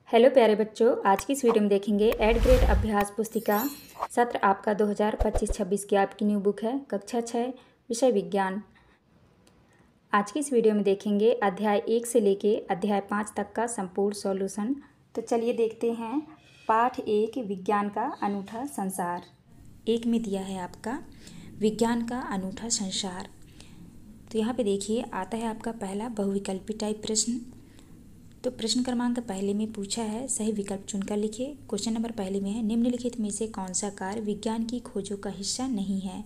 Hello प्यारे बच्चों, आज की इस वीडियो में देखेंगे 8th ग्रेड अभ्यास पुस्तिका सत्र आपका 2025-26 की आपकी न्यू बुक है कक्षा 6 विषय विज्ञान। आज की इस वीडियो में देखेंगे अध्याय 1 से लेके अध्याय 5 तक का संपूर्ण सॉल्यूशन। तो चलिए देखते हैं पाठ 1 विज्ञान का अनूठा संसार। 1 में दिया है आपका विज्ञान का अनूठा संसार। तो यहाँ पे देखिए आता है आपका पहला बहुविकल्पी टाइप प्रश्न। तो प्रश्न क्रमांक पहले में पूछा है, सही विकल्प चुनकर लिखिए। क्वेश्चन नंबर पहले में है, निम्नलिखित में से कौन सा कार्य विज्ञान की खोजों का हिस्सा नहीं है।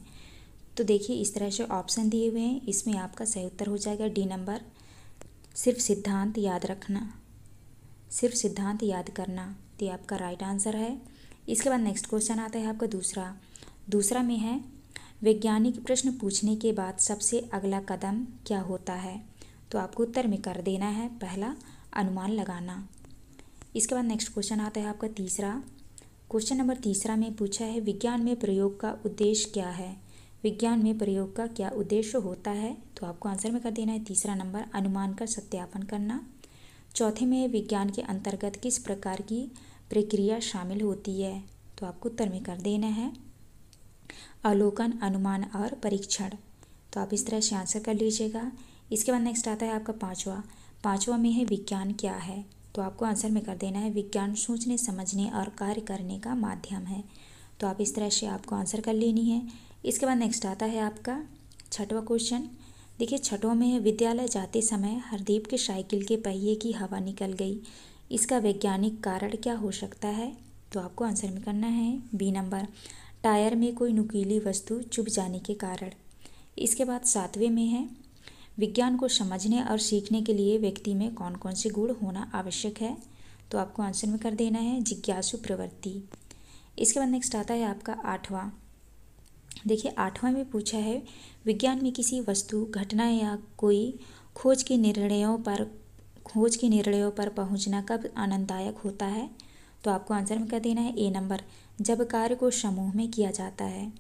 तो देखिए इस तरह से ऑप्शन दिए हुए हैं, इसमें आपका सही उत्तर हो जाएगा डी नंबर, सिर्फ सिद्धांत याद रखना, सिर्फ सिद्धांत याद करना। तो ये आपका राइट आंसर है। इसके बाद नेक्स्ट क्वेश्चन आता है आपका दूसरा में है, वैज्ञानिक प्रश्न पूछने के बाद सबसे अगला कदम क्या होता है। तो आपको उत्तर में कर देना है पहला अनुमान लगाना। इसके बाद नेक्स्ट क्वेश्चन आता है आपका क्वेश्चन नंबर तीसरा में पूछा है, विज्ञान में प्रयोग का उद्देश्य क्या है। विज्ञान में प्रयोग का क्या उद्देश्य होता है। तो आपको आंसर में कर देना है तीसरा नंबर, अनुमान का सत्यापन करना। चौथे में विज्ञान के अंतर्गत किस प्रकार की प्रक्रिया शामिल होती है। तो आपको उत्तर में कर देना है अवलोकन, अनुमान और परीक्षण। तो आप इस तरह से आंसर कर लीजिएगा। इसके बाद नेक्स्ट आता है आपका पांचवा में है, विज्ञान क्या है। तो आपको आंसर में कर देना है विज्ञान सोचने, समझने और कार्य करने का माध्यम है। तो आप इस तरह से आपको आंसर कर लेनी है। इसके बाद नेक्स्ट आता है आपका छठवां क्वेश्चन। देखिए छठवां में है, विद्यालय जाते समय हरदीप के साइकिल के पहिए की हवा निकल गई, इसका वैज्ञानिक कारण क्या हो सकता है। तो आपको आंसर में करना है बी नंबर, टायर में कोई नुकीली वस्तु चुभ जाने के कारण। इसके बाद सातवें में है, विज्ञान को समझने और सीखने के लिए व्यक्ति में कौन कौन से गुण होना आवश्यक है। तो आपको आंसर में कर देना है जिज्ञासु प्रवृत्ति। इसके बाद नेक्स्ट आता है आपका आठवां। देखिए आठवां में पूछा है, विज्ञान में किसी वस्तु, घटना या कोई खोज के निर्णयों पर पहुंचना कब आनंददायक होता है। तो आपको आंसर में कर देना है ए नंबर, जब कार्य को समूह में किया जाता है।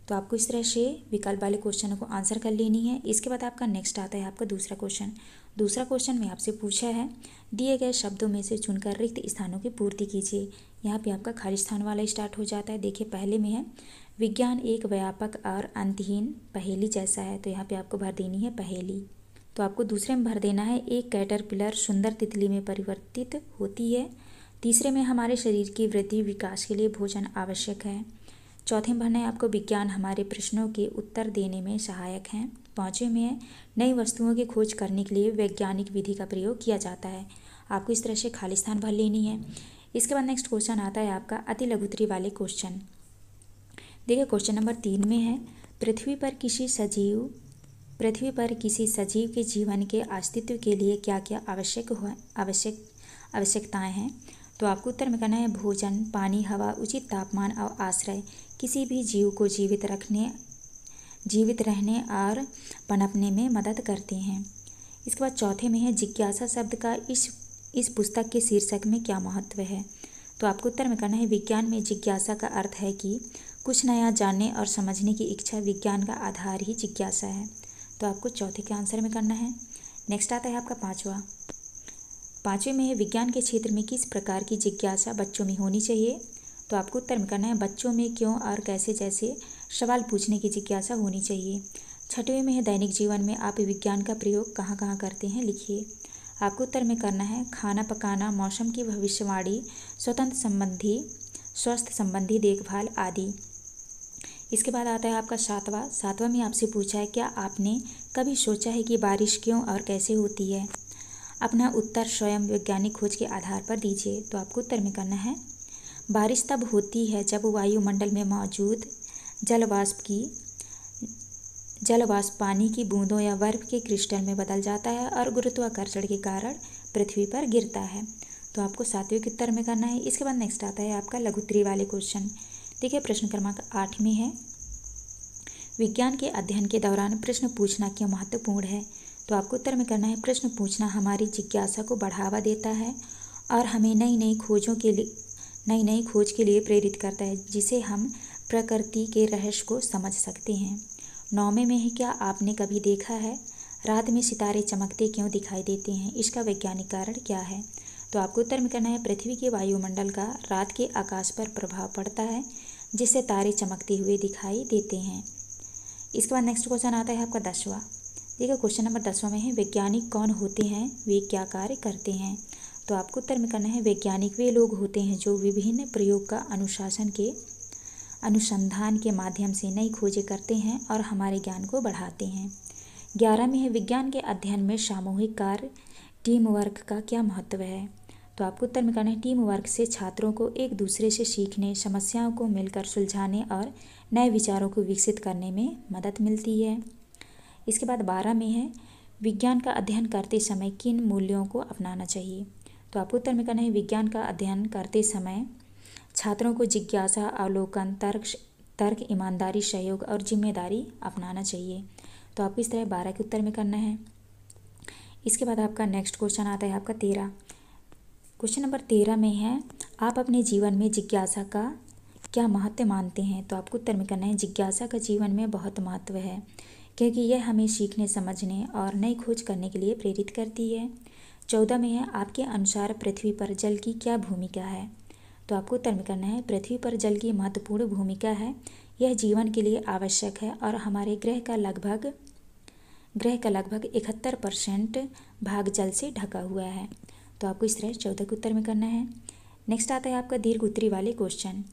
तो आपको इस तरह से विकल्प वाले क्वेश्चन को आंसर कर लेनी है। इसके बाद आपका नेक्स्ट आता है आपका दूसरा क्वेश्चन में आपसे पूछा है, दिए गए शब्दों में से चुनकर रिक्त स्थानों की पूर्ति कीजिए। यहाँ पे आपका खाली स्थान वाला स्टार्ट हो जाता है। देखिए पहले में है, विज्ञान एक व्यापक और अंतहीन पहेली जैसा है। तो यहाँ पे आपको भर देनी है पहेली। तो आपको दूसरे में भर देना है, एक कैटरपिलर सुंदर तितली में परिवर्तित होती है। तीसरे में, हमारे शरीर की वृद्धि विकास के लिए भोजन आवश्यक है। चौथे में भरना है आपको, विज्ञान हमारे प्रश्नों के उत्तर देने में सहायक है। पांचवें में है, नई वस्तुओं की खोज करने के लिए वैज्ञानिक विधि का प्रयोग किया जाता है। आपको इस तरह से खाली स्थान भर लेनी है। इसके बाद नेक्स्ट क्वेश्चन आता है आपका अति लघुत्तरी वाले क्वेश्चन। देखिए क्वेश्चन नंबर 3 में है, पृथ्वी पर किसी सजीव के जीवन के अस्तित्व के लिए क्या क्या आवश्यकताएं हैं। तो आपको उत्तर में करना है भोजन, पानी, हवा, उचित तापमान और आश्रय किसी भी जीव को जीवित रहने और पनपने में मदद करते हैं। इसके बाद चौथे में है, जिज्ञासा शब्द का इस पुस्तक के शीर्षक में क्या महत्व है। तो आपको उत्तर में करना है, विज्ञान में जिज्ञासा का अर्थ है कि कुछ नया जानने और समझने की इच्छा, विज्ञान का आधार ही जिज्ञासा है। तो आपको चौथे के आंसर में करना है। नेक्स्ट आता है आपका पाँचवें में है, विज्ञान के क्षेत्र में किस प्रकार की जिज्ञासा बच्चों में होनी चाहिए। तो आपको उत्तर में करना है, बच्चों में क्यों और कैसे जैसे सवाल पूछने की जिज्ञासा होनी चाहिए। छठवें में है, दैनिक जीवन में आप विज्ञान का प्रयोग कहाँ कहाँ करते हैं, लिखिए। आपको उत्तर में करना है खाना पकाना, मौसम की भविष्यवाणी, स्वास्थ्य संबंधी देखभाल आदि। इसके बाद आता है आपका सातवां में आपसे पूछा है, क्या आपने कभी सोचा है कि बारिश क्यों और कैसे होती है। अपना उत्तर स्वयं वैज्ञानिक खोज के आधार पर दीजिए। तो आपको उत्तर में करना है, बारिश तब होती है जब वायुमंडल में मौजूद जलवाष्प पानी की बूंदों या बर्फ के क्रिस्टल में बदल जाता है और गुरुत्वाकर्षण के कारण पृथ्वी पर गिरता है। तो आपको सातवें के उत्तर में करना है। इसके बाद नेक्स्ट आता है आपका लघुत्तरी वाले क्वेश्चन। देखिए प्रश्न क्रमांक 8 में है, विज्ञान के अध्ययन के दौरान प्रश्न पूछना क्यों महत्वपूर्ण है। तो आपको उत्तर में करना है, प्रश्न पूछना हमारी जिज्ञासा को बढ़ावा देता है और हमें नई नई खोज के लिए प्रेरित करता है, जिसे हम प्रकृति के रहस्य को समझ सकते हैं। 9वें में है, क्या आपने कभी देखा है रात में सितारे चमकते क्यों दिखाई देते हैं, इसका वैज्ञानिक कारण क्या है। तो आपको उत्तर में करना है पृथ्वी के वायुमंडल का रात के आकाश पर प्रभाव पड़ता है जिससे तारे चमकते हुए दिखाई देते हैं। इसके बाद नेक्स्ट क्वेश्चन आता है आपका 10वां। देखिए क्वेश्चन नंबर 10वां में है वैज्ञानिक कौन होते हैं, वे क्या कार्य करते हैं। तो आपको उत्तर में करना है वैज्ञानिक वे लोग होते हैं जो विभिन्न प्रयोग का अनुसंधान के माध्यम से नई खोजें करते हैं और हमारे ज्ञान को बढ़ाते हैं। 11 में है विज्ञान के अध्ययन में सामूहिक कार्य टीम वर्क का क्या महत्व है। तो आपको उत्तर में करना है टीम वर्क से छात्रों को एक दूसरे से सीखने, समस्याओं को मिलकर सुलझाने और नए विचारों को विकसित करने में मदद मिलती है। इसके बाद 12 में है विज्ञान का अध्ययन करते समय किन मूल्यों को अपनाना चाहिए। तो आपको उत्तर में करना है विज्ञान का अध्ययन करते समय छात्रों को जिज्ञासा, अवलोकन, तर्क, ईमानदारी, सहयोग और जिम्मेदारी अपनाना चाहिए। तो आपको इस तरह 12 के उत्तर में करना है। इसके बाद आपका नेक्स्ट क्वेश्चन आता है आपका 13। क्वेश्चन नंबर 13 में है आप अपने जीवन में जिज्ञासा का क्या महत्व मानते हैं। तो आपको उत्तर में करना है जिज्ञासा का जीवन में बहुत महत्व है क्योंकि यह हमें सीखने, समझने और नई खोज करने के लिए प्रेरित करती है। 14 में है आपके अनुसार पृथ्वी पर जल की क्या भूमिका है। तो आपको उत्तर में करना है पृथ्वी पर जल की महत्वपूर्ण भूमिका है। यह जीवन के लिए आवश्यक है और हमारे ग्रह का लगभग 71% भाग जल से ढका हुआ है। तो आपको इस तरह 14 के उत्तर में करना है। नेक्स्ट आता है आपका दीर्घ उत्तरी वाले क्वेश्चन।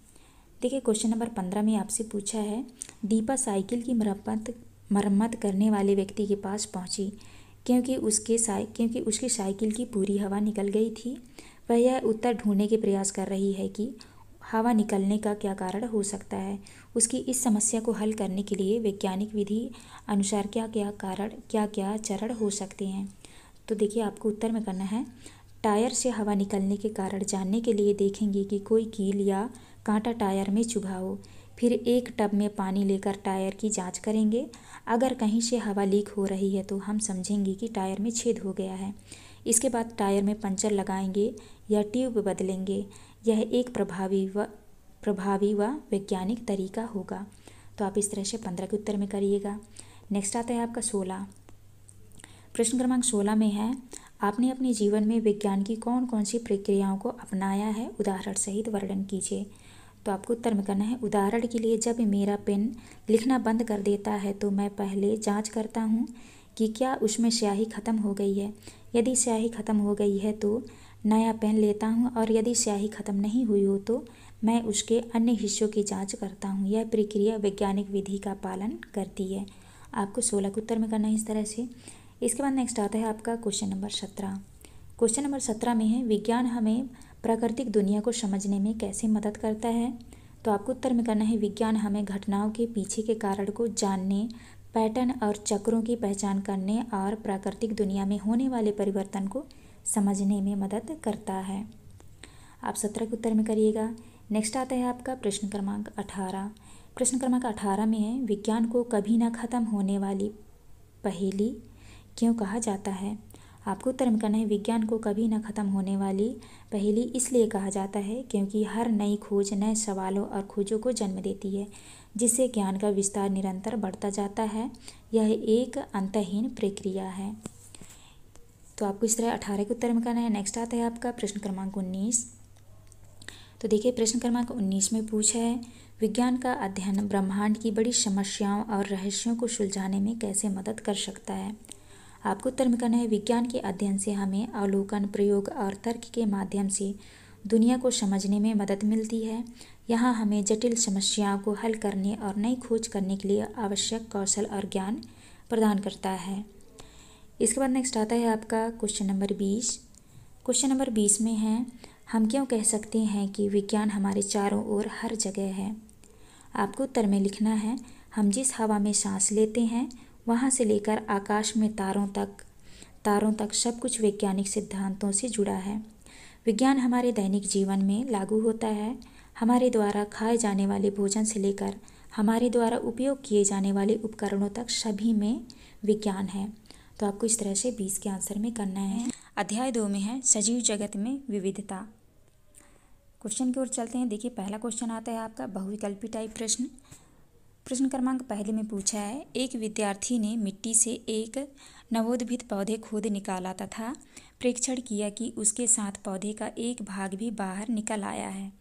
देखिए क्वेश्चन नंबर 15 में आपसे पूछा है दीपा साइकिल की मरम्मत करने वाले व्यक्ति के पास पहुंची क्योंकि उसकी साइकिल की पूरी हवा निकल गई थी। वह यह उत्तर ढूंढने के प्रयास कर रही है कि हवा निकलने का क्या कारण हो सकता है। उसकी इस समस्या को हल करने के लिए वैज्ञानिक विधि अनुसार क्या क्या चरण हो सकते हैं। तो देखिए आपको उत्तर में करना है टायर से हवा निकलने के कारण जानने के लिए देखेंगे कि कोई कील या कांटा टायर में चुभा हो। फिर एक टब में पानी लेकर टायर की जांच करेंगे। अगर कहीं से हवा लीक हो रही है तो हम समझेंगे कि टायर में छेद हो गया है। इसके बाद टायर में पंचर लगाएंगे या ट्यूब बदलेंगे। यह एक प्रभावी व वैज्ञानिक तरीका होगा। तो आप इस तरह से 15 के उत्तर में करिएगा। नेक्स्ट आता है आपका 16। प्रश्न क्रमांक 16 में है आपने अपने जीवन में विज्ञान की कौन कौन सी प्रक्रियाओं को अपनाया है, उदाहरण सहित वर्णन कीजिए। तो आपको उत्तर में करना है उदाहरण के लिए जब मेरा पेन लिखना बंद कर देता है तो मैं पहले जांच करता हूँ कि क्या उसमें स्याही खत्म हो गई है। यदि स्याही खत्म हो गई है तो नया पेन लेता हूँ और यदि स्याही खत्म नहीं हुई हो तो मैं उसके अन्य हिस्सों की जांच करता हूँ। यह प्रक्रिया वैज्ञानिक विधि का पालन करती है। आपको 16 के उत्तर में करना है इस तरह से। इसके बाद नेक्स्ट आता है आपका क्वेश्चन नंबर 17। क्वेश्चन नंबर 17 में है विज्ञान हमें प्राकृतिक दुनिया को समझने में कैसे मदद करता है। तो आपको उत्तर में करना है विज्ञान हमें घटनाओं के पीछे के कारण को जानने, पैटर्न और चक्रों की पहचान करने और प्राकृतिक दुनिया में होने वाले परिवर्तन को समझने में मदद करता है। आप 17 के उत्तर में करिएगा। नेक्स्ट आता है आपका प्रश्न क्रमांक 18। प्रश्न क्रमांक 18 में है विज्ञान को कभी ना खत्म होने वाली पहेली क्यों कहा जाता है। आपको उत्तर में करना है विज्ञान को कभी न खत्म होने वाली पहेली इसलिए कहा जाता है क्योंकि हर नई खोज नए सवालों और खोजों को जन्म देती है जिससे ज्ञान का विस्तार निरंतर बढ़ता जाता है। यह एक अंतहीन प्रक्रिया है। तो आपको इस तरह 18 के उत्तर में करना है। नेक्स्ट आता है आपका प्रश्न क्रमांक 19। तो देखिए प्रश्न क्रमांक 19 में पूछा है विज्ञान का अध्ययन ब्रह्मांड की बड़ी समस्याओं और रहस्यों को सुलझाने में कैसे मदद कर सकता है। आपको उत्तर में करना है विज्ञान के अध्ययन से हमें अवलोकन, प्रयोग और तर्क के माध्यम से दुनिया को समझने में मदद मिलती है। यहाँ हमें जटिल समस्याओं को हल करने और नई खोज करने के लिए आवश्यक कौशल और ज्ञान प्रदान करता है। इसके बाद नेक्स्ट आता है आपका क्वेश्चन नंबर 20। क्वेश्चन नंबर 20 में है हम क्यों कह सकते हैं कि विज्ञान हमारे चारों ओर हर जगह है। आपको उत्तर में लिखना है हम जिस हवा में सांस लेते हैं वहाँ से लेकर आकाश में तारों तक सब कुछ वैज्ञानिक सिद्धांतों से जुड़ा है। विज्ञान हमारे दैनिक जीवन में लागू होता है। हमारे द्वारा खाए जाने वाले भोजन से लेकर हमारे द्वारा उपयोग किए जाने वाले उपकरणों तक सभी में विज्ञान है। तो आपको इस तरह से 20 के आंसर में करना है। अध्याय 2 में है सजीव जगत में विविधता। क्वेश्चन की ओर चलते हैं। देखिए पहला क्वेश्चन आता है आपका बहुविकल्पी टाइप प्रश्न। प्रश्न क्रमांक पहले में पूछा है एक विद्यार्थी ने मिट्टी से एक नवोद्भित पौधे खोद निकाला तथा प्रेक्षण किया कि उसके साथ पौधे का एक भाग भी बाहर निकल आया है।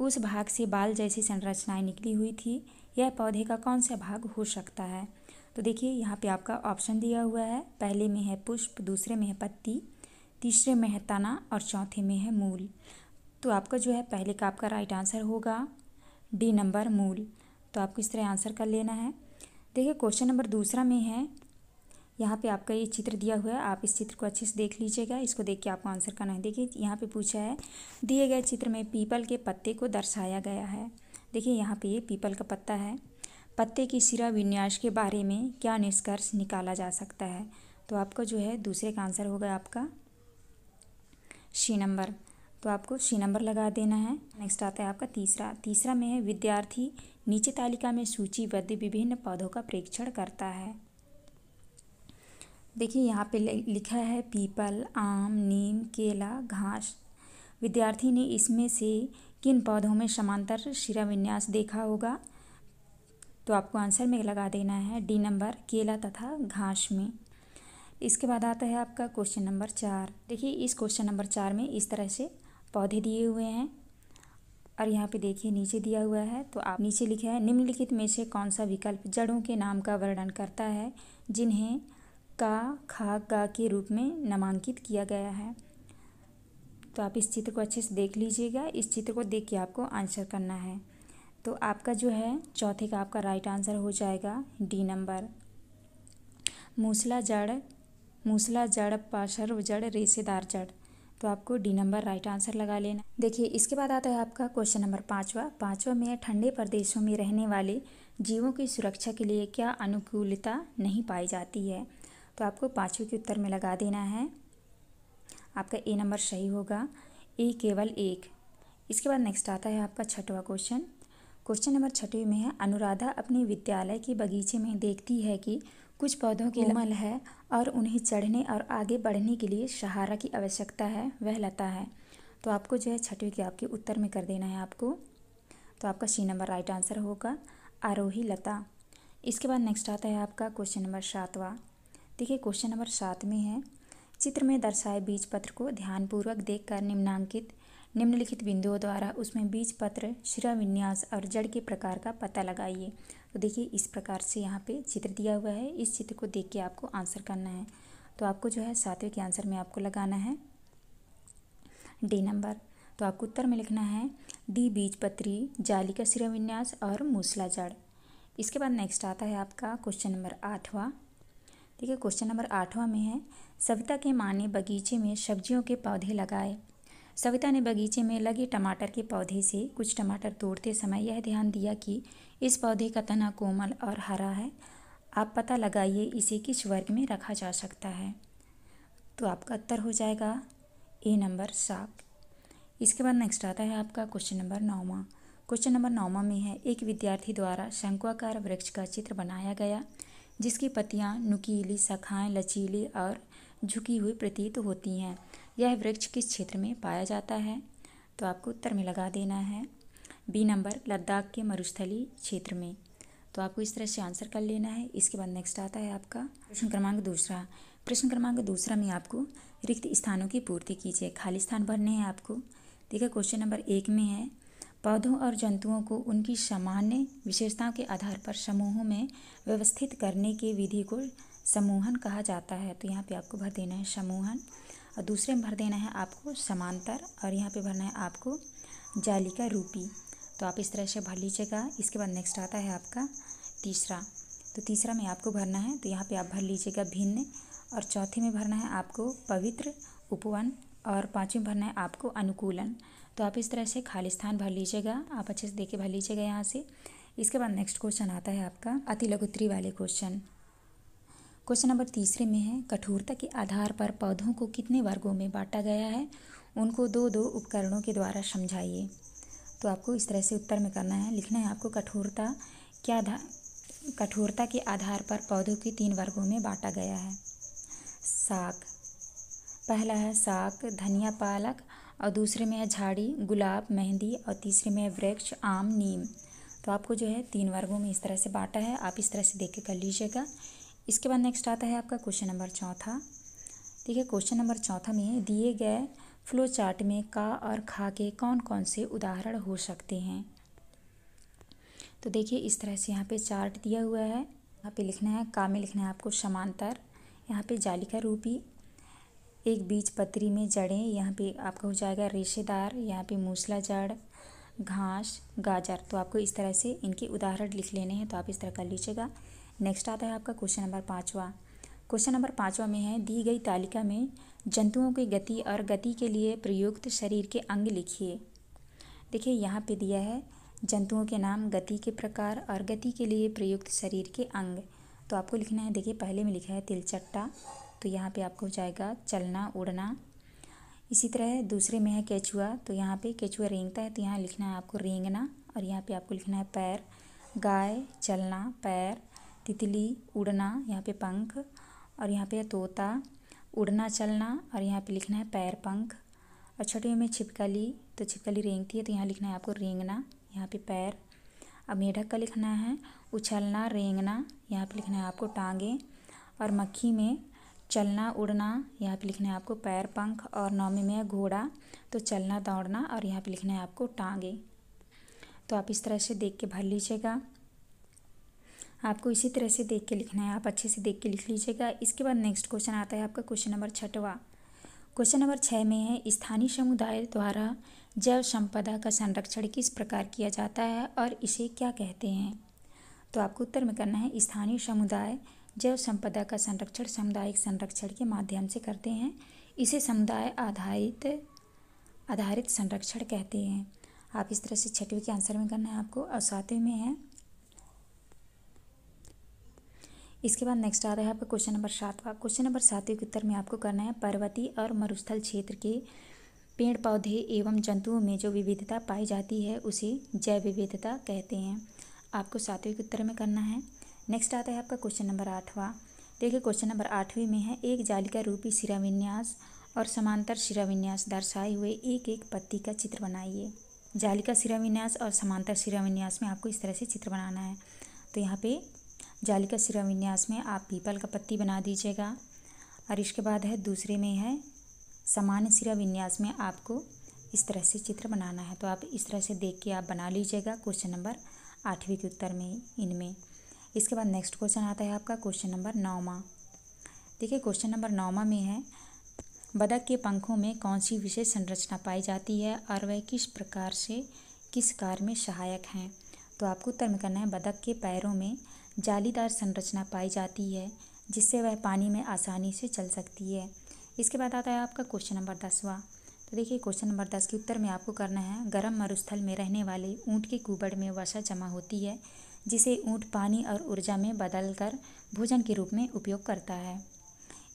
उस भाग से बाल जैसी संरचनाएं निकली हुई थी। यह पौधे का कौन सा भाग हो सकता है? तो देखिए यहाँ पे आपका ऑप्शन दिया हुआ है। पहले में है पुष्प, दूसरे में है पत्ती, तीसरे में है तना और चौथे में है मूल। तो आपका जो है पहले का आपका राइट आंसर होगा डी नंबर, मूल। तो आपको इस तरह आंसर कर लेना है। देखिए क्वेश्चन नंबर दूसरा में है, यहाँ पे आपका ये चित्र दिया हुआ है, आप इस चित्र को अच्छे से देख लीजिएगा। इसको देख के आपको आंसर करना है। देखिए यहाँ पे पूछा है, दिए गए चित्र में पीपल के पत्ते को दर्शाया गया है। देखिए यहाँ पे ये पीपल का पत्ता है। पत्ते की शिरा विन्यास के बारे में क्या निष्कर्ष निकाला जा सकता है? तो आपका जो है दूसरे का आंसर होगा आपका सी नंबर। तो आपको सी नंबर लगा देना है। नेक्स्ट आता है आपका तीसरा में है, विद्यार्थी नीचे तालिका में सूचीबद्ध विभिन्न पौधों का प्रेक्षण करता है। देखिए यहाँ पे लिखा है पीपल, आम, नीम, केला, घास। विद्यार्थी ने इसमें से किन पौधों में समांतर शिरा विन्यास देखा होगा? तो आपको आंसर में लगा देना है डी नंबर, केला तथा घास में। इसके बाद आता है आपका क्वेश्चन नंबर 4। देखिए इस क्वेश्चन नंबर 4 में इस तरह से पौधे दिए हुए हैं और यहाँ पे देखिए नीचे दिया हुआ है। तो आप नीचे लिखा है, निम्नलिखित में से कौन सा विकल्प जड़ों के नाम का वर्णन करता है जिन्हें का, खा, गा के रूप में नामांकित किया गया है? तो आप इस चित्र को अच्छे से देख लीजिएगा। इस चित्र को देख के आपको आंसर करना है। तो आपका जो है चौथे का आपका राइट आंसर हो जाएगा डी नंबर, मूसला जड़, पार्श्व जड़, रेशेदार जड़। तो आपको डी नंबर राइट आंसर लगा लेना। देखिए इसके बाद आता है आपका क्वेश्चन नंबर 5वां में है, ठंडे प्रदेशों में रहने वाले जीवों की सुरक्षा के लिए क्या अनुकूलता नहीं पाई जाती है? तो आपको 5वें के उत्तर में लगा देना है। आपका ए नंबर सही होगा, ए केवल एक। इसके बाद नेक्स्ट आता है आपका 6वां क्वेश्चन नंबर 6 में है, अनुराधा अपने विद्यालय के बगीचे में देखती है कि कुछ पौधों की कोमल है और उन्हें चढ़ने और आगे बढ़ने के लिए सहारा की आवश्यकता है, वह लता है। तो आपको जो है 6वें के आपके उत्तर में कर देना है आपको। तो आपका सी नंबर राइट आंसर होगा, आरोही लता। इसके बाद नेक्स्ट आता है आपका क्वेश्चन नंबर 7वां। देखिए क्वेश्चन नंबर 7 में है, चित्र में दर्शाए बीज पत्र को ध्यानपूर्वक देखकर निम्नलिखित बिंदुओं द्वारा उसमें बीज पत्र, शिरा विन्यास और जड़ के प्रकार का पता लगाइए। तो देखिए इस प्रकार से यहाँ पे चित्र दिया हुआ है। इस चित्र को देख के आपको आंसर करना है। तो आपको जो है 7वें के आंसर में आपको लगाना है डी नंबर। तो आपको उत्तर में लिखना है डी, बीजपत्री, जाली का शिरा विन्यास और मूसला जड़। इसके बाद नेक्स्ट आता है आपका क्वेश्चन नंबर 8वां। देखिए क्वेश्चन नंबर 8वां में है, सविता के माँ ने बगीचे में सब्जियों के पौधे लगाए। सविता ने बगीचे में लगे टमाटर के पौधे से कुछ टमाटर तोड़ते समय यह ध्यान दिया कि इस पौधे का तना कोमल और हरा है। आप पता लगाइए इसे किस वर्ग में रखा जा सकता है? तो आपका उत्तर हो जाएगा ए नंबर, साग। इसके बाद नेक्स्ट आता है आपका क्वेश्चन नंबर 9वां। क्वेश्चन नंबर 9वां में है, एक विद्यार्थी द्वारा शंक्वाकार वृक्ष का चित्र बनाया गया जिसकी पत्तियां नुकीली, शाखाएं लचीली और झुकी हुई प्रतीत होती हैं। यह वृक्ष किस क्षेत्र में पाया जाता है? तो आपको उत्तर में लगा देना है बी नंबर, लद्दाख के मरुस्थलीय क्षेत्र में। तो आपको इस तरह से आंसर कर लेना है। इसके बाद नेक्स्ट आता है आपका प्रश्न क्रमांक दूसरा में आपको रिक्त स्थानों की पूर्ति कीजिए, खाली स्थान भरने हैं आपको। देखिए क्वेश्चन नंबर 1 में है, पौधों और जंतुओं को उनकी सामान्य विशेषताओं के आधार पर समूहों में व्यवस्थित करने की विधि को समूहन कहा जाता है। तो यहाँ पे आपको भर देना है समूहन, और दूसरे में भर देना है आपको समांतर, और यहाँ पे भरना है आपको जाली का रूपी। तो आप इस तरह से भर लीजिएगा। इसके बाद नेक्स्ट आता है आपका तीसरा। तो तीसरा में आपको भरना है, तो यहाँ पे आप भर लीजिएगा भिन्न, और चौथे में भरना है आपको पवित्र, उपवन, और 5वें भरना है आपको अनुकूलन। तो आप इस तरह से खाली स्थान भर लीजिएगा। आप अच्छे से देख के भर लीजिएगा यहाँ से। इसके बाद नेक्स्ट क्वेश्चन आता है आपका अति लघुत्तरी वाले क्वेश्चन नंबर 3 में है, कठोरता के आधार पर पौधों को कितने वर्गों में बांटा गया है, उनको 2-2 उपकरणों के द्वारा समझाइए। तो आपको इस तरह से उत्तर में करना है, लिखना है आपको कठोरता के आधार पर पौधों की 3 वर्गों में बांटा गया है। साग, पहला है साग, धनिया, पालक, और दूसरे में है झाड़ी, गुलाब, मेहंदी, और तीसरे में है वृक्ष, आम, नीम। तो आपको जो है 3 वर्गों में इस तरह से बांटा है। आप इस तरह से देख के कर लीजिएगा। इसके बाद नेक्स्ट आता है आपका क्वेश्चन नंबर 4। देखिए क्वेश्चन नंबर चौथा में दिए गए फ्लो चार्ट में का और खा के कौन कौन से उदाहरण हो सकते हैं। तो देखिए इस तरह से यहाँ पे चार्ट दिया हुआ है। यहाँ पे लिखना है, का में लिखना है आपको समांतर, यहाँ पे जालिका रूपी, एक बीज पत्री में जड़ें, यहाँ पे आपका हो जाएगा रेशेदार, यहाँ पे मूसला जड़, घास, गाजर। तो आपको इस तरह से इनके उदाहरण लिख लेने हैं, तो आप इस तरह कर लीजिएगा। नेक्स्ट आता है आपका क्वेश्चन नंबर पाँचवा। क्वेश्चन नंबर पाँचवा में है, दी गई तालिका में जंतुओं की गति और गति के लिए प्रयुक्त शरीर के अंग लिखिए। देखिए यहाँ पे दिया है जंतुओं के नाम, गति के प्रकार और गति के लिए प्रयुक्त शरीर के अंग। तो आपको लिखना है, देखिए पहले में लिखा है तिलचट्टा, तो यहाँ पे आपको हो जाएगा चलना, उड़ना। इसी तरह दूसरे में है केचुआ, तो यहाँ पे केचुआ रेंगता है, तो यहाँ लिखना है आपको रेंगना। और यहाँ पे आपको लिखना है पैर, गाय चलना, पैर, तितली उड़ना, यहाँ पे पंख। और यहाँ पे तोता उड़ना चलना, और यहाँ पे लिखना है पैर, पंख। और छठवें में छिपकली, तो छिपकली रेंगती है, तो यहाँ लिखना है आपको रेंगना, यहाँ पे पैर। अब मेढक का लिखना है उछलना, रेंगना, यहाँ पे लिखना है आपको टांगे। और मक्खी में चलना, उड़ना, यहाँ पे लिखना है आपको पैर, पंख। और नौवीं में है घोड़ा, तो चलना, दौड़ना, और यहाँ पे लिखना है आपको टांगे। तो आप इस तरह से देख के भर लीजिएगा। आपको इसी तरह से देख के लिखना है, आप अच्छे से देख के लिख लीजिएगा। इसके बाद नेक्स्ट क्वेश्चन आता है आपका क्वेश्चन नंबर छठवा। क्वेश्चन नंबर 6 में है, स्थानीय समुदाय द्वारा जैव संपदा का संरक्षण किस प्रकार किया जाता है और इसे क्या कहते हैं। तो आपको उत्तर में करना है, स्थानीय समुदाय जैव संपदा का संरक्षण सामुदायिक संरक्षण के माध्यम से करते हैं, इसे समुदाय आधारित संरक्षण कहते हैं। आप इस तरह से छठवीं के आंसर में करना है आपको। और सातवें में है, इसके बाद नेक्स्ट आ रहा है आपका क्वेश्चन नंबर 7वां। क्वेश्चन नंबर 7वें के उत्तर में आपको करना है, पर्वतीय और मरुस्थल क्षेत्र के पेड़ पौधे एवं जंतुओं में जो विविधता पाई जाती है उसे जैव विविधता कहते हैं। आपको 7वें के उत्तर में करना है। नेक्स्ट आता है आपका क्वेश्चन नंबर 8वां। देखिए क्वेश्चन नंबर 8वें में है, एक जालिका रूपी शिराविन्यास और समांतर शिराविन्यास दर्शाए हुए एक एक पत्ती का चित्र बनाइए। जालिका शिराविन्यास और समांतर शिराविन्यास में आपको इस तरह से चित्र बनाना है। तो यहाँ पे जालिका शिराविन्यास में आप पीपल का पत्ती बना दीजिएगा। और इसके बाद है दूसरे में है सामान्य शिराविन्यास में आपको इस तरह से चित्र बनाना है। तो आप इस तरह से देख के आप बना लीजिएगा क्वेश्चन नंबर 8वें के उत्तर में इनमें। इसके बाद नेक्स्ट क्वेश्चन आता है आपका क्वेश्चन नंबर 9वां। देखिए क्वेश्चन नंबर 9वां में है, बतख के पंखों में कौन सी विशेष संरचना पाई जाती है और वह किस प्रकार से किस कार्य में सहायक हैं। तो आपको उत्तर में करना है, बतख के पैरों में जालीदार संरचना पाई जाती है जिससे वह पानी में आसानी से चल सकती है। इसके बाद आता है आपका क्वेश्चन नंबर 10वां। तो देखिए क्वेश्चन नंबर 10 के उत्तर में आपको करना है, गर्म मरुस्थल में रहने वाले ऊँट के कुबड़ में वसा जमा होती है जिसे ऊँट पानी और ऊर्जा में बदलकर भोजन के रूप में उपयोग करता है।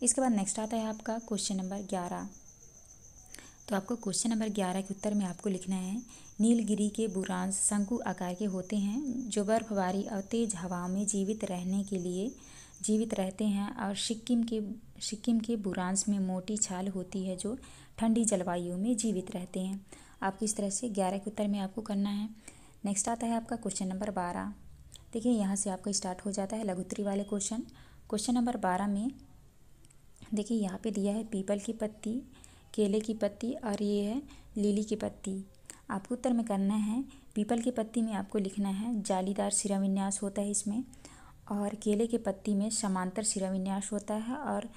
इसके बाद नेक्स्ट आता है आपका क्वेश्चन नंबर 11। तो आपको क्वेश्चन नंबर 11 के उत्तर में आपको लिखना है, नीलगिरी के बुरांश शंकु आकार के होते हैं जो बर्फबारी और तेज हवाओं में जीवित रहने के लिए जीवित रहते हैं। और सिक्किम के बुरांश में मोटी छाल होती है जो ठंडी जलवायु में जीवित रहते हैं। आपको इस तरह से 11 के उत्तर में आपको करना है। नेक्स्ट आता है आपका क्वेश्चन नंबर 12। देखिए यहाँ से आपका स्टार्ट हो जाता है लघुत्तरी वाले क्वेश्चन। क्वेश्चन नंबर 12 में देखिए यहाँ पे दिया है पीपल की पत्ती, केले की पत्ती और ये है लीली की पत्ती। आपको उत्तर में करना है, पीपल की पत्ती में आपको लिखना है जालीदार शिराविन्यास होता है इसमें, और केले के पत्ती में समांतर शिराविन्यास होता है, और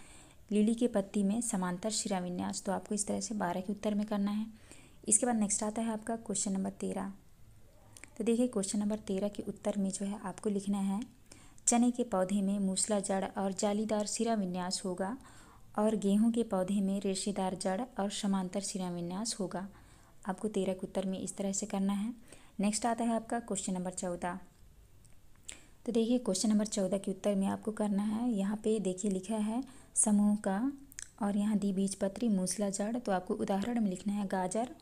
लीली के पत्ती में समांतर शिराविन्यास। तो आपको इस तरह से 12 के उत्तर में करना है। इसके बाद नेक्स्ट आता है आपका क्वेश्चन नंबर 13। तो देखिए क्वेश्चन नंबर 13 के उत्तर में जो है आपको लिखना है, चने के पौधे में मूसला जड़ और जालीदार शिराविन्यास होगा और गेहूं के पौधे में रेशेदार जड़ और समांतर शिराविन्यास होगा। आपको 13 के उत्तर में इस तरह से करना है। नेक्स्ट आता है आपका क्वेश्चन नंबर 14। तो देखिए क्वेश्चन नंबर 14 के उत्तर में आपको करना है, यहाँ पे देखिए लिखा है समूह का और यहाँ द्विबीजपत्री मूसला जड़। तो आपको उदाहरण में लिखना है गाजर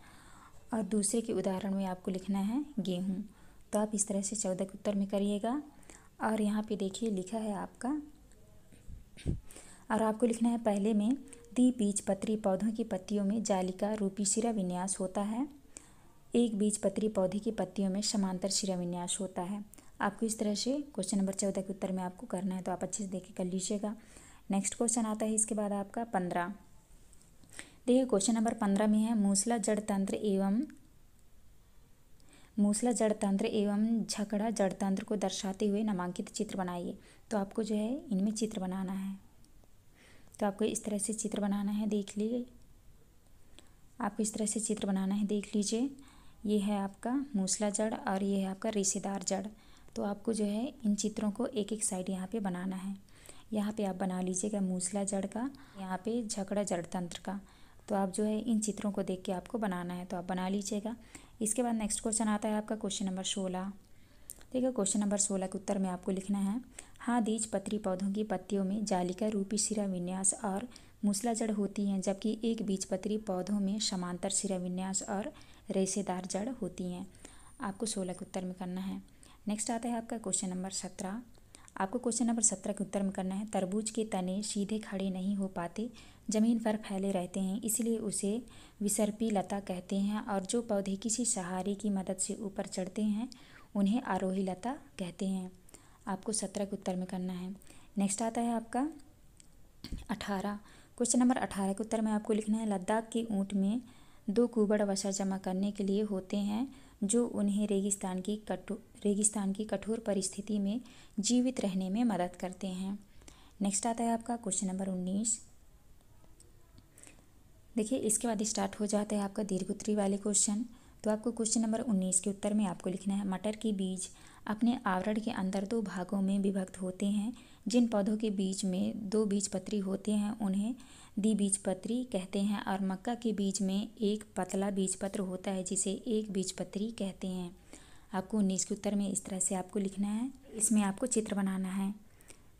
और दूसरे के उदाहरण में आपको लिखना है गेहूँ। तो आप इस तरह से 14 के उत्तर में करिएगा। और यहाँ पे देखिए लिखा है आपका, और आपको लिखना है पहले में द्विबीजपत्री पौधों की पत्तियों में जालिका रूपी शिराविन्यास होता है, एक बीजपत्री पौधे की पत्तियों में समांतर शिराविन्यास होता है। आपको इस तरह से क्वेश्चन नंबर 14 के उत्तर में आपको करना है। तो आप अच्छे से देख के कर लीजिएगा। नेक्स्ट क्वेश्चन आता है इसके बाद आपका 15। देखिए क्वेश्चन नंबर 15 में है मूसला जड़ तंत्र एवं झकड़ा जड़ तंत्र को दर्शाते हुए नामांकित चित्र बनाइए। तो आपको जो है इनमें चित्र बनाना है। तो आपको इस तरह से चित्र बनाना है, देख लीजिए। आपको इस तरह से चित्र बनाना है, देख लीजिए। ये है आपका मूसला जड़ और ये है आपका रेशेदार जड़। तो आपको जो है इन चित्रों को एक एक साइड यहाँ पे बनाना है। यहाँ पे आप बना लीजिएगा मूसला जड़ का, यहाँ पे झकड़ा जड़ तंत्र का। तो आप जो है इन चित्रों को देख के आपको बनाना है, तो आप बना लीजिएगा। इसके बाद नेक्स्ट क्वेश्चन आता है आपका क्वेश्चन नंबर 16। देखिए क्वेश्चन नंबर 16 के उत्तर में आपको लिखना है हादीज पत्री पौधों की पत्तियों में जालिका रूपी शिरा विन्यास और मूसला जड़ होती हैं, जबकि एक बीजपत्री पौधों में समांतर शिरा विन्यास और रेशेदार जड़ होती हैं। आपको 16 के उत्तर में करना है। नेक्स्ट आता है आपका क्वेश्चन नंबर 17। आपको क्वेश्चन नंबर 17 के उत्तर में करना है तरबूज के तने सीधे खड़े नहीं हो पाते, जमीन पर फैले रहते हैं, इसलिए उसे विसर्पी लता कहते हैं, और जो पौधे किसी सहारे की मदद से ऊपर चढ़ते हैं उन्हें आरोही लता कहते हैं। आपको 17 के उत्तर में करना है। नेक्स्ट आता है आपका 18। क्वेश्चन नंबर 18 के उत्तर में आपको लिखना है लद्दाख के ऊँट में 2 कूबड़ वसा जमा करने के लिए होते हैं, जो उन्हें रेगिस्तान की कठोर परिस्थिति में जीवित रहने में मदद करते हैं। नेक्स्ट आता है आपका क्वेश्चन नंबर 19। देखिए इसके बाद स्टार्ट हो जाता है आपका दीर्घोत्तरी वाले क्वेश्चन। तो आपको क्वेश्चन नंबर 19 के उत्तर में आपको लिखना है मटर के बीज अपने आवरण के अंदर 2 भागों में विभक्त होते हैं। जिन पौधों के बीज में 2 बीजपत्री होते हैं उन्हें द्विबीजपत्री कहते हैं, और मक्का के बीज में एक पतला बीजपत्र होता है जिसे एक बीजपत्री कहते हैं। आपको 19 के उत्तर में इस तरह से आपको लिखना है। इसमें आपको चित्र बनाना है।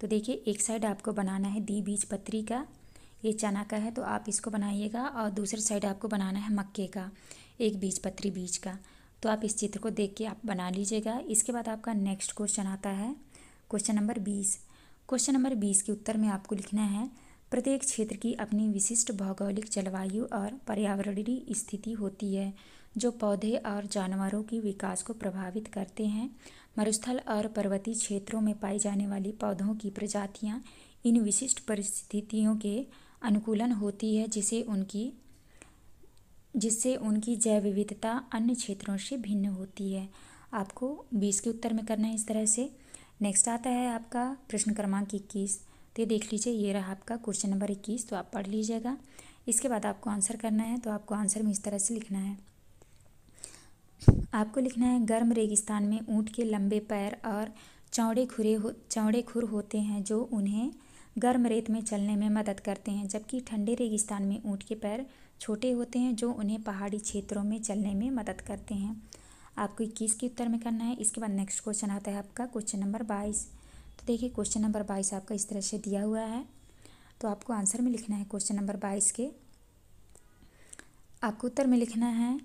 तो देखिए एक साइड आपको बनाना है द्विबीजपत्री का, ये चना का है तो आप इसको बनाइएगा, और दूसरी साइड आपको बनाना है मक्के का, एक बीजपत्री बीज का। तो आप इस चित्र को देख के आप बना लीजिएगा। इसके बाद आपका नेक्स्ट क्वेश्चन आता है क्वेश्चन नंबर 20। क्वेश्चन नंबर 20 के उत्तर में आपको लिखना है प्रत्येक क्षेत्र की अपनी विशिष्ट भौगोलिक जलवायु और पर्यावरणीय स्थिति होती है, जो पौधे और जानवरों की विकास को प्रभावित करते हैं। मरुस्थल और पर्वतीय क्षेत्रों में पाई जाने वाली पौधों की प्रजातियां इन विशिष्ट परिस्थितियों के अनुकूलन होती है, जिससे उनकी जैव विविधता अन्य क्षेत्रों से भिन्न होती है। आपको 20 के उत्तर में करना है इस तरह से। नेक्स्ट आता है आपका प्रश्न क्रमांक 21। तो ये देख लीजिए, ये रहा आपका क्वेश्चन नंबर 21। तो आप पढ़ लीजिएगा। इसके बाद आपको आंसर करना है। तो आपको आंसर में इस तरह से लिखना है। आपको लिखना है गर्म रेगिस्तान में ऊँट के लंबे पैर और चौड़े खुर होते हैं, जो उन्हें गर्म रेत में चलने में मदद करते हैं, जबकि ठंडे रेगिस्तान में ऊँट के पैर छोटे होते हैं, जो उन्हें पहाड़ी क्षेत्रों में चलने में मदद करते हैं। आपको 21 के उत्तर में करना है। इसके बाद नेक्स्ट क्वेश्चन आता है आपका क्वेश्चन नंबर 22। तो देखिए क्वेश्चन नंबर 22 आपका इस तरह से दिया हुआ है। तो आपको आंसर में लिखना है क्वेश्चन नंबर 22 के। आपको उत्तर में लिखना है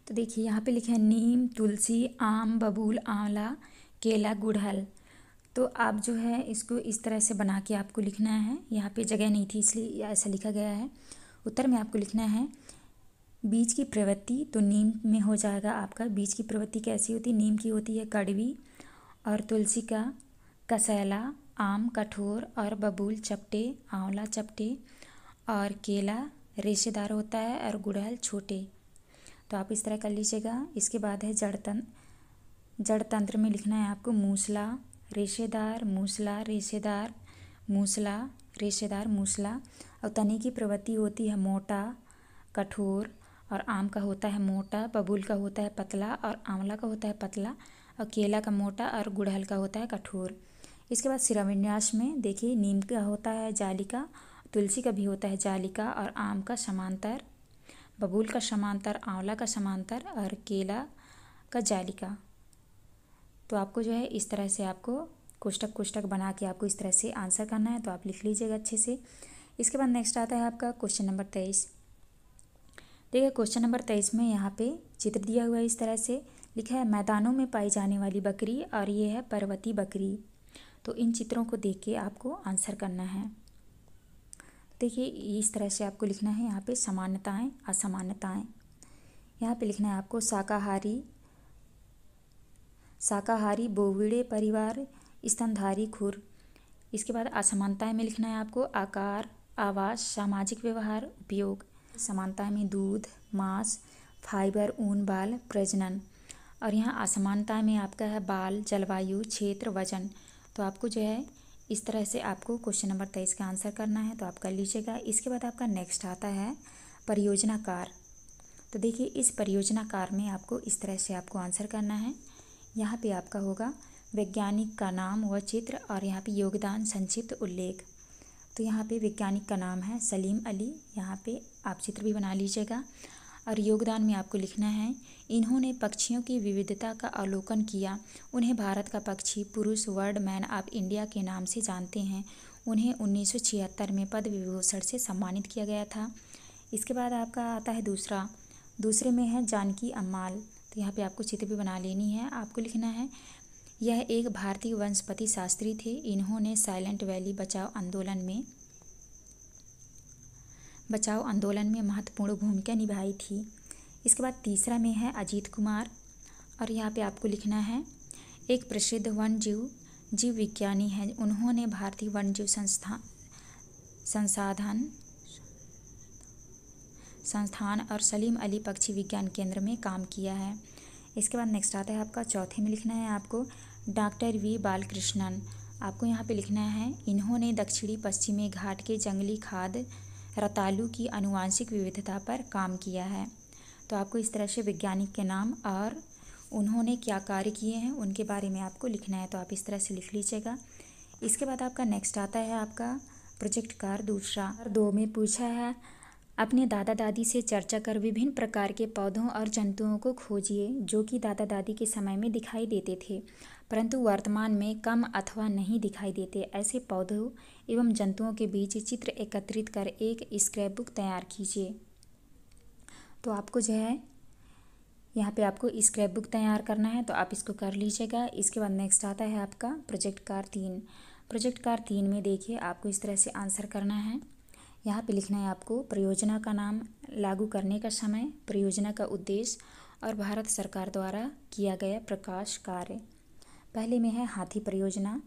तो देखिए यहाँ पे लिखा है नीम, तुलसी, आम, बबूल, आंवला, केला, गुड़हल। तो आप जो है इसको इस तरह से बना के आपको लिखना है। यहाँ पे जगह नहीं थी इसलिए ऐसा लिखा गया है। उत्तर में आपको लिखना है बीज की प्रवृत्ति। तो नीम में हो जाएगा आपका। बीज की प्रवृत्ति कैसी होती है? नीम की होती है कड़वी, और तुलसी का कसैला, आम कठोर, और बबूल चपटे, आंवला चपटे, और केला रेशेदार होता है, और गुड़हल छोटे। तो आप इस तरह कर लीजिएगा। इसके बाद है जड़ तंत्र में लिखना है आपको मूसला रेशेदार, मूसला रेशेदार, मूसला रेशेदार, मूसला। और तने की प्रवृत्ति होती है मोटा कठोर, और आम का होता है मोटा, बबूल का होता है पतला, और आंवला का होता है पतला, और केला का मोटा, और गुड़हल का होता है कठोर। इसके बाद शिराविन्यास में देखिए नीम का होता है जालिका, तुलसी का भी होता है जालिका, और आम का समांतर, बबूल का समांतर, आंवला का समांतर, और केला का जालिका। तो आपको जो है इस तरह से आपको कोष्टक बना के आपको इस तरह से आंसर करना है। तो आप लिख लीजिएगा अच्छे से। इसके बाद नेक्स्ट आता है आपका क्वेश्चन नंबर 23। देखिए क्वेश्चन नंबर 23 में यहाँ पे चित्र दिया हुआ है। इस तरह से लिखा है मैदानों में पाई जाने वाली बकरी, और ये है पर्वतीय बकरी। तो इन चित्रों को देख के आपको आंसर करना है। देखिए इस तरह से आपको लिखना है। यहाँ पे समानताएं असमानताएं। यहाँ पे लिखना है आपको शाकाहारी बोविडे परिवार, स्तनधारी खुर। इसके बाद असमानताएं में लिखना है आपको आकार, आवास, सामाजिक व्यवहार, उपयोग। समानताएं में दूध, मांस, फाइबर, ऊन, बाल, प्रजनन। और यहाँ असमानता में आपका है बाल, जलवायु, क्षेत्र, वजन। तो आपको जो है इस तरह से आपको क्वेश्चन नंबर 23 का आंसर करना है, तो आप कर लीजिएगा। इसके बाद आपका नेक्स्ट आता है परियोजना कार। तो देखिए इस परियोजना कार में आपको इस तरह से आपको आंसर करना है। यहाँ पे आपका होगा वैज्ञानिक का नाम व चित्र और यहाँ पे योगदान, संक्षिप्त उल्लेख। तो यहाँ पे वैज्ञानिक का नाम है सलीम अली, यहाँ पे आप चित्र भी बना लीजिएगा। और योगदान में आपको लिखना है इन्होंने पक्षियों की विविधता का अवलोकन किया, उन्हें भारत का पक्षी पुरुष वर्ल्ड मैन ऑफ इंडिया के नाम से जानते हैं, उन्हें 1976 में पद्म विभूषण से सम्मानित किया गया था। इसके बाद आपका आता है दूसरे में है जानकी अम्माल। तो यहाँ पे आपको चित्र भी बना लेनी है। आपको लिखना है यह एक भारतीय वंशपति शास्त्री थे, इन्होंने साइलेंट वैली बचाओ आंदोलन में महत्वपूर्ण भूमिका निभाई थी। इसके बाद तीसरा में है अजीत कुमार। और यहाँ पे आपको लिखना है एक प्रसिद्ध जीव विज्ञानी हैं, उन्होंने भारतीय वन्यजीव संस्थान और सलीम अली पक्षी विज्ञान केंद्र में काम किया है। इसके बाद नेक्स्ट आता है आपका चौथे में लिखना है आपको डॉक्टर वी बालकृष्णन। आपको यहाँ पे लिखना है इन्होंने दक्षिणी पश्चिमी घाट के जंगली खाद रतालू की आनुवांशिक विविधता पर काम किया है। तो आपको इस तरह से वैज्ञानिक के नाम और उन्होंने क्या कार्य किए हैं उनके बारे में आपको लिखना है, तो आप इस तरह से लिख लीजिएगा। इसके बाद आपका नेक्स्ट आता है आपका प्रोजेक्ट कार दूसरा। 2 में पूछा है अपने दादा दादी से चर्चा कर विभिन्न प्रकार के पौधों और जंतुओं को खोजिए जो कि दादा दादी के समय में दिखाई देते थे परंतु वर्तमान में कम अथवा नहीं दिखाई देते। ऐसे पौधों एवं जंतुओं के बीच चित्र एकत्रित कर एक स्क्रैप बुक तैयार कीजिए। तो आपको जो है यहाँ पे आपको स्क्रैप बुक तैयार करना है, तो आप इसको कर लीजिएगा। इसके बाद नेक्स्ट आता है आपका प्रोजेक्ट कार 3। प्रोजेक्ट कार 3 में देखिए आपको इस तरह से आंसर करना है। यहाँ पे लिखना है आपको परियोजना का नाम, लागू करने का समय, परियोजना का उद्देश्य और भारत सरकार द्वारा किया गया प्रकाश कार्य। पहले में है हाथी परियोजना,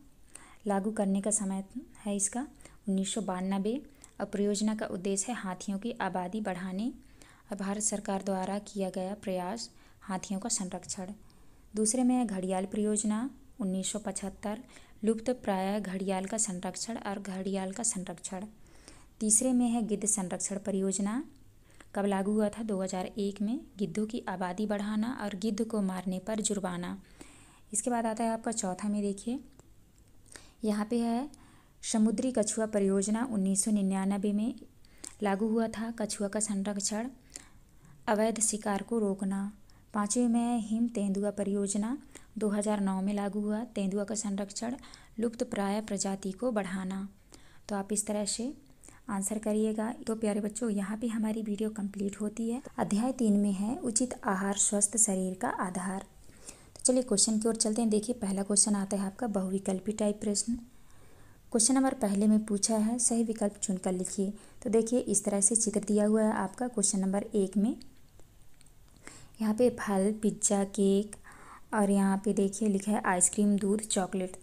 लागू करने का समय है इसका 1992 और परियोजना का उद्देश्य है हाथियों की आबादी बढ़ाने और भारत सरकार द्वारा किया गया प्रयास हाथियों का संरक्षण। दूसरे में है घड़ियाल परियोजना 1975, लुप्त प्राय घड़ियाल का संरक्षण और घड़ियाल का संरक्षण। तीसरे में है गिद्ध संरक्षण परियोजना, कब लागू हुआ था 2001 में, गिद्धों की आबादी बढ़ाना और गिद्ध को मारने पर जुर्माना। इसके बाद आता है आपका चौथा में देखिए यहाँ पे है समुद्री कछुआ परियोजना 1999 में लागू हुआ था, कछुआ का संरक्षण, अवैध शिकार को रोकना। पाँचवें में है हिम तेंदुआ परियोजना 2009 में लागू हुआ, तेंदुआ का संरक्षण, लुप्त प्राय प्रजाति को बढ़ाना। तो आप इस तरह से आंसर करिएगा। तो प्यारे बच्चों यहाँ पे हमारी वीडियो कंप्लीट होती है। अध्याय 3 में है उचित आहार स्वस्थ शरीर का आधार। तो चलिए क्वेश्चन की ओर चलते हैं। देखिए पहला क्वेश्चन आता है आपका बहुविकल्पी टाइप प्रश्न। क्वेश्चन नंबर पहले में पूछा है सही विकल्प चुनकर लिखिए। तो देखिए इस तरह से चित्र दिया हुआ है आपका क्वेश्चन नंबर 1 में। यहाँ पे फल, पिज्ज़ा, केक और यहाँ पे देखिए लिखा है आइसक्रीम, दूध, चॉकलेट।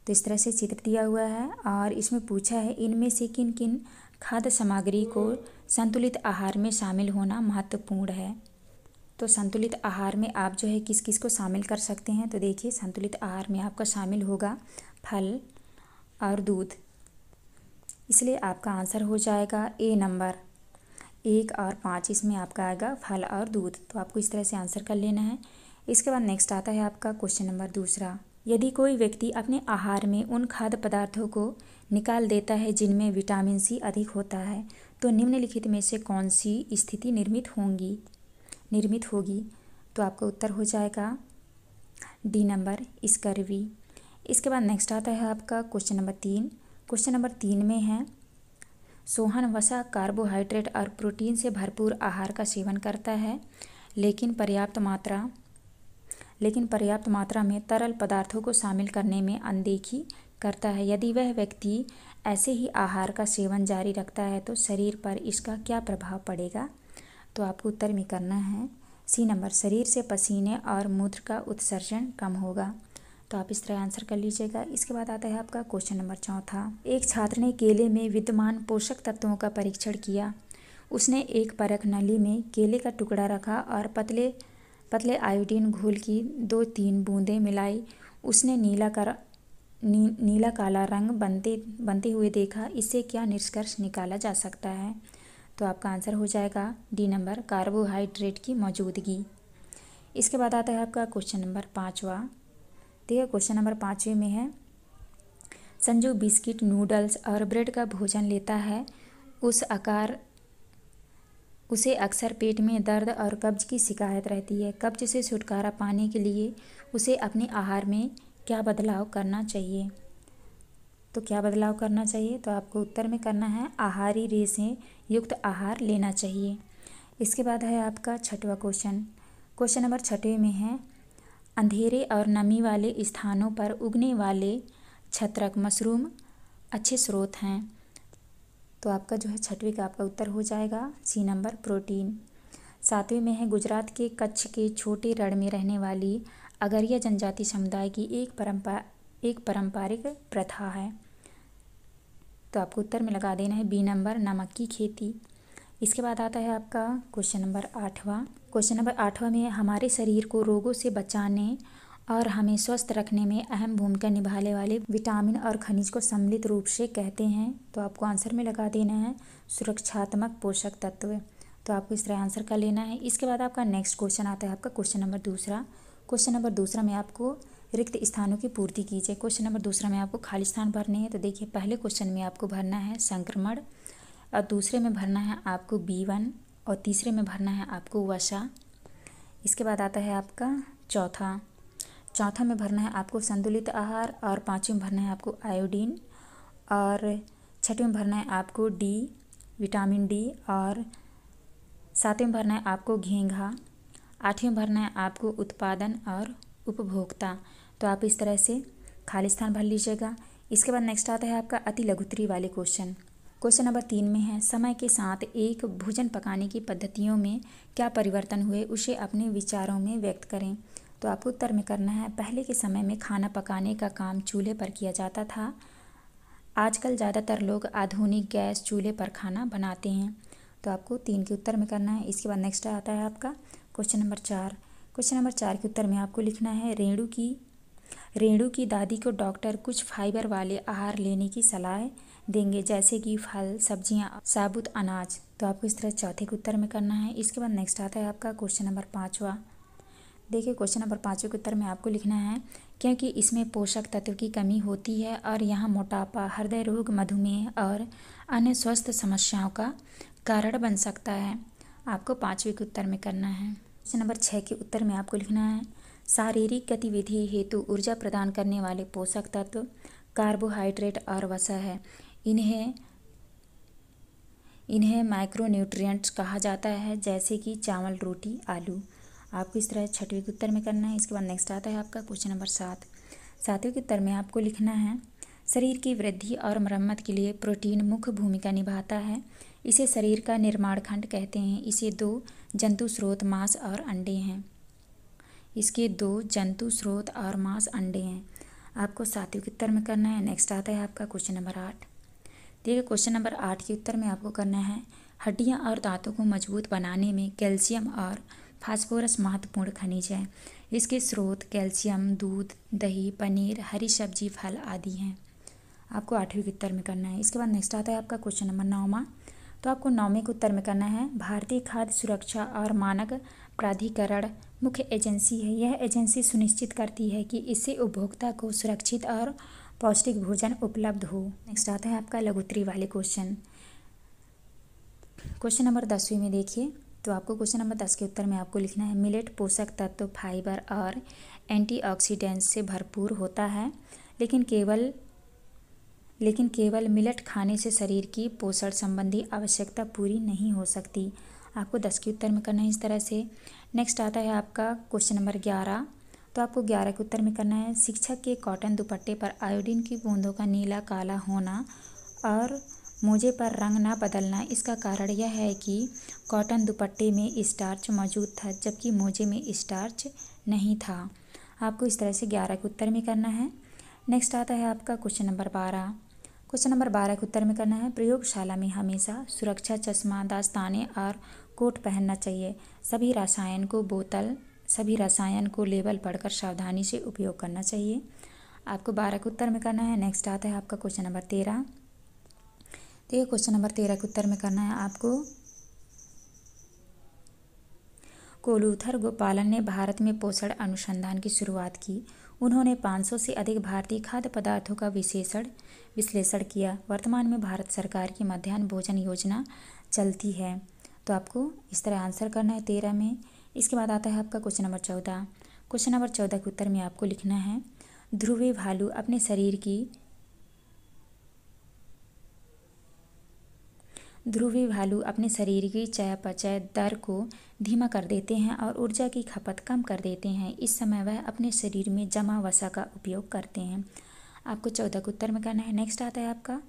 तो इस तरह से चित्र दिया हुआ है और इसमें पूछा है इनमें से किन किन खाद्य सामग्री को संतुलित आहार में शामिल होना महत्वपूर्ण है। तो संतुलित आहार में आप जो है किस किस को शामिल कर सकते हैं। तो देखिए संतुलित आहार में आपका शामिल होगा फल और दूध, इसलिए आपका आंसर हो जाएगा ए नंबर 1 और 5, इसमें आपका आएगा फल और दूध। तो आपको इस तरह से आंसर कर लेना है। इसके बाद नेक्स्ट आता है आपका क्वेश्चन नंबर दूसरा। यदि कोई व्यक्ति अपने आहार में उन खाद्य पदार्थों को निकाल देता है जिनमें विटामिन सी अधिक होता है तो निम्नलिखित में से कौन सी स्थिति निर्मित होगी। तो आपका उत्तर हो जाएगा डी नंबर स्कर्वी। इसके बाद नेक्स्ट आता है आपका क्वेश्चन नंबर 3। क्वेश्चन नंबर 3 में है सोहन वसा कार्बोहाइड्रेट और प्रोटीन से भरपूर आहार का सेवन करता है लेकिन पर्याप्त मात्रा में तरल पदार्थों को शामिल करने में अनदेखी करता है। यदि वह व्यक्ति ऐसे ही आहार का सेवन जारी रखता है तो शरीर पर इसका क्या प्रभाव पड़ेगा। तो आपको उत्तर में करना है सी नंबर, शरीर से पसीने और मूत्र का उत्सर्जन कम होगा। तो आप इस तरह आंसर कर लीजिएगा। इसके बाद आता है आपका क्वेश्चन नंबर 4। एक छात्र ने केले में विद्यमान पोषक तत्वों का परीक्षण किया। उसने एक परख नली में केले का टुकड़ा रखा और पतले आयोडीन घोल की 2-3 बूंदें मिलाई। उसने नीला काला रंग बनते हुए देखा। इससे क्या निष्कर्ष निकाला जा सकता है? तो आपका आंसर हो जाएगा डी नंबर, कार्बोहाइड्रेट की मौजूदगी। इसके बाद आता है आपका क्वेश्चन नंबर 5। देखिए क्वेश्चन नंबर 5 में है, संजू बिस्किट, नूडल्स और ब्रेड का भोजन लेता है। उसे अक्सर पेट में दर्द और कब्ज की शिकायत रहती है। कब्ज से छुटकारा पाने के लिए उसे अपने आहार में क्या बदलाव करना चाहिए? तो क्या बदलाव करना चाहिए? तो आपको उत्तर में करना है आहारी रेशें युक्त आहार लेना चाहिए। इसके बाद है आपका 6वां क्वेश्चन। क्वेश्चन नंबर 6 में है, अंधेरे और नमी वाले स्थानों पर उगने वाले छत्रक मशरूम अच्छे स्रोत हैं। तो आपका जो है 6वीं का आपका उत्तर हो जाएगा सी नंबर, प्रोटीन। 7वें में है, गुजरात के कच्छ के छोटे रण में रहने वाली अगरिया जनजाति समुदाय की एक पारंपरिक प्रथा है। तो आपको उत्तर में लगा देना है बी नंबर, नमक की खेती। इसके बाद आता है आपका क्वेश्चन नंबर 8वां। क्वेश्चन नंबर 8वां में हमारे शरीर को रोगों से बचाने और हमें स्वस्थ रखने में अहम भूमिका निभाने वाले विटामिन और खनिज को सम्मिलित रूप से कहते हैं। तो आपको आंसर में लगा देना है सुरक्षात्मक पोषक तत्व। तो आपको इस तरह आंसर कर लेना है। इसके बाद आपका नेक्स्ट क्वेश्चन आता है आपका क्वेश्चन नंबर 2। क्वेश्चन नंबर 2 में आपको रिक्त स्थानों की पूर्ति कीजिए। क्वेश्चन नंबर 2 में आपको खाली स्थान भरने हैं। तो देखिए पहले क्वेश्चन में आपको भरना है संक्रमण, और दूसरे में भरना है आपको B1, और तीसरे में भरना है आपको वसा। इसके बाद आता है आपका चौथा में भरना है आपको संतुलित आहार, और 5वें में भरना है आपको आयोडीन, और 6वें में भरना है आपको डी, विटामिन डी, और 7वें में भरना है आपको घेंघा, 8वें में भरना है आपको उत्पादन और उपभोक्ता। तो आप इस तरह से खाली स्थान भर लीजिएगा। इसके बाद नेक्स्ट आता है आपका अति लघुत्तरी वाले क्वेश्चन। क्वेश्चन नंबर 3 में है, समय के साथ एक भोजन पकाने की पद्धतियों में क्या परिवर्तन हुए, उसे अपने विचारों में व्यक्त करें। तो आपको उत्तर में करना है, पहले के समय में खाना पकाने का काम चूल्हे पर किया जाता था। आजकल ज़्यादातर लोग आधुनिक गैस चूल्हे पर खाना बनाते हैं। तो आपको 3 के उत्तर में करना है। इसके बाद नेक्स्ट आता है आपका क्वेश्चन नंबर 4। क्वेश्चन नंबर 4 के उत्तर में आपको लिखना है, रेणु की दादी को डॉक्टर कुछ फाइबर वाले आहार लेने की सलाह देंगे, जैसे कि फल, सब्जियां, साबुत अनाज। तो आपको इस तरह चौथे के उत्तर में करना है। इसके बाद नेक्स्ट आता है आपका क्वेश्चन नंबर 5वां। देखिए क्वेश्चन नंबर 5 के उत्तर में आपको लिखना है, क्योंकि इसमें पोषक तत्व की कमी होती है और यह मोटापा, हृदय रोग, मधुमेह और अन्य स्वास्थ्य समस्याओं का कारण बन सकता है। आपको 5वें के उत्तर में करना है। क्वेश्चन नंबर 6 के उत्तर में आपको लिखना है, शारीरिक गतिविधि हेतु ऊर्जा प्रदान करने वाले पोषक तत्व कार्बोहाइड्रेट और वसा है। इन्हें माइक्रोन्यूट्रिएंट्स कहा जाता है, जैसे कि चावल, रोटी, आलू। आपको इस तरह 6वें के उत्तर में करना है। इसके बाद नेक्स्ट आता है आपका क्वेश्चन नंबर 7। 7वें के उत्तर में आपको लिखना है, शरीर की वृद्धि और मरम्मत के लिए प्रोटीन मुख्य भूमिका निभाता है। इसे शरीर का निर्माण खंड कहते हैं। इसे 2 जंतु स्रोत मांस और अंडे हैं। इसके 2 जंतु स्रोत और मांस अंडे हैं। आपको 7वें के उत्तर में करना है। नेक्स्ट आता है आपका क्वेश्चन नंबर 8। देखिए क्वेश्चन नंबर 8 के उत्तर में आपको करना है, हड्डियां और दांतों को मजबूत बनाने में कैल्शियम और फास्फोरस महत्वपूर्ण खनिज है। इसके स्रोत कैल्शियम दूध, दही, पनीर, हरी सब्जी, फल आदि हैं। आपको 8वें के उत्तर में करना है। इसके बाद नेक्स्ट आता है आपका क्वेश्चन नंबर 9वां। तो आपको 9वें के उत्तर में करना है, भारतीय खाद्य सुरक्षा और मानक प्राधिकरण मुख्य एजेंसी है। यह एजेंसी सुनिश्चित करती है कि इससे उपभोक्ता को सुरक्षित और पौष्टिक भोजन उपलब्ध हो। नेक्स्ट आता है आपका लघुत्तरी वाले क्वेश्चन। क्वेश्चन नंबर 10वें में देखिए, तो आपको क्वेश्चन नंबर 10 के उत्तर में आपको लिखना है, मिलेट पोषक तत्व, फाइबर और एंटीऑक्सीडेंट्स से भरपूर होता है, लेकिन केवल मिलेट खाने से शरीर की पोषण संबंधी आवश्यकता पूरी नहीं हो सकती। आपको 10 के उत्तर में करना है इस तरह से। नेक्स्ट आता है आपका क्वेश्चन नंबर 11। तो आपको 11 के उत्तर में करना है, शिक्षक के कॉटन दुपट्टे पर आयोडीन की बूंदों का नीला काला होना और मोजे पर रंग ना बदलना, इसका कारण यह है कि कॉटन दुपट्टे में स्टार्च मौजूद था, जबकि मोजे में स्टार्च नहीं था। आपको इस तरह से 11 के उत्तर में करना है। नेक्स्ट आता है आपका क्वेश्चन नंबर 12। क्वेश्चन नंबर 12 के उत्तर में करना है, प्रयोगशाला में हमेशा सुरक्षा चश्मा, दस्ताने और कोट पहनना चाहिए। सभी रसायन को लेबल पढ़कर सावधानी से उपयोग करना चाहिए। आपको 12 के उत्तर में करना है। नेक्स्ट आता है आपका क्वेश्चन नंबर 13। देखिए क्वेश्चन नंबर 13 के उत्तर में करना है आपको, कोलूथर गोपालन ने भारत में पोषण अनुसंधान की शुरुआत की। उन्होंने 500 से अधिक भारतीय खाद्य पदार्थों का विश्लेषण किया। वर्तमान में भारत सरकार की मध्याह्न भोजन योजना चलती है। तो आपको इस तरह आंसर करना है 13 में। इसके बाद आता है आपका क्वेश्चन नंबर 14। क्वेश्चन नंबर 14 के उत्तर में आपको लिखना है, ध्रुवी भालू अपने शरीर की चयापचय दर को धीमा कर देते हैं और ऊर्जा की खपत कम कर देते हैं। इस समय वह अपने शरीर में जमा वसा का उपयोग करते हैं। आपको 14 के उत्तर में करना है। नेक्स्ट आता है आपका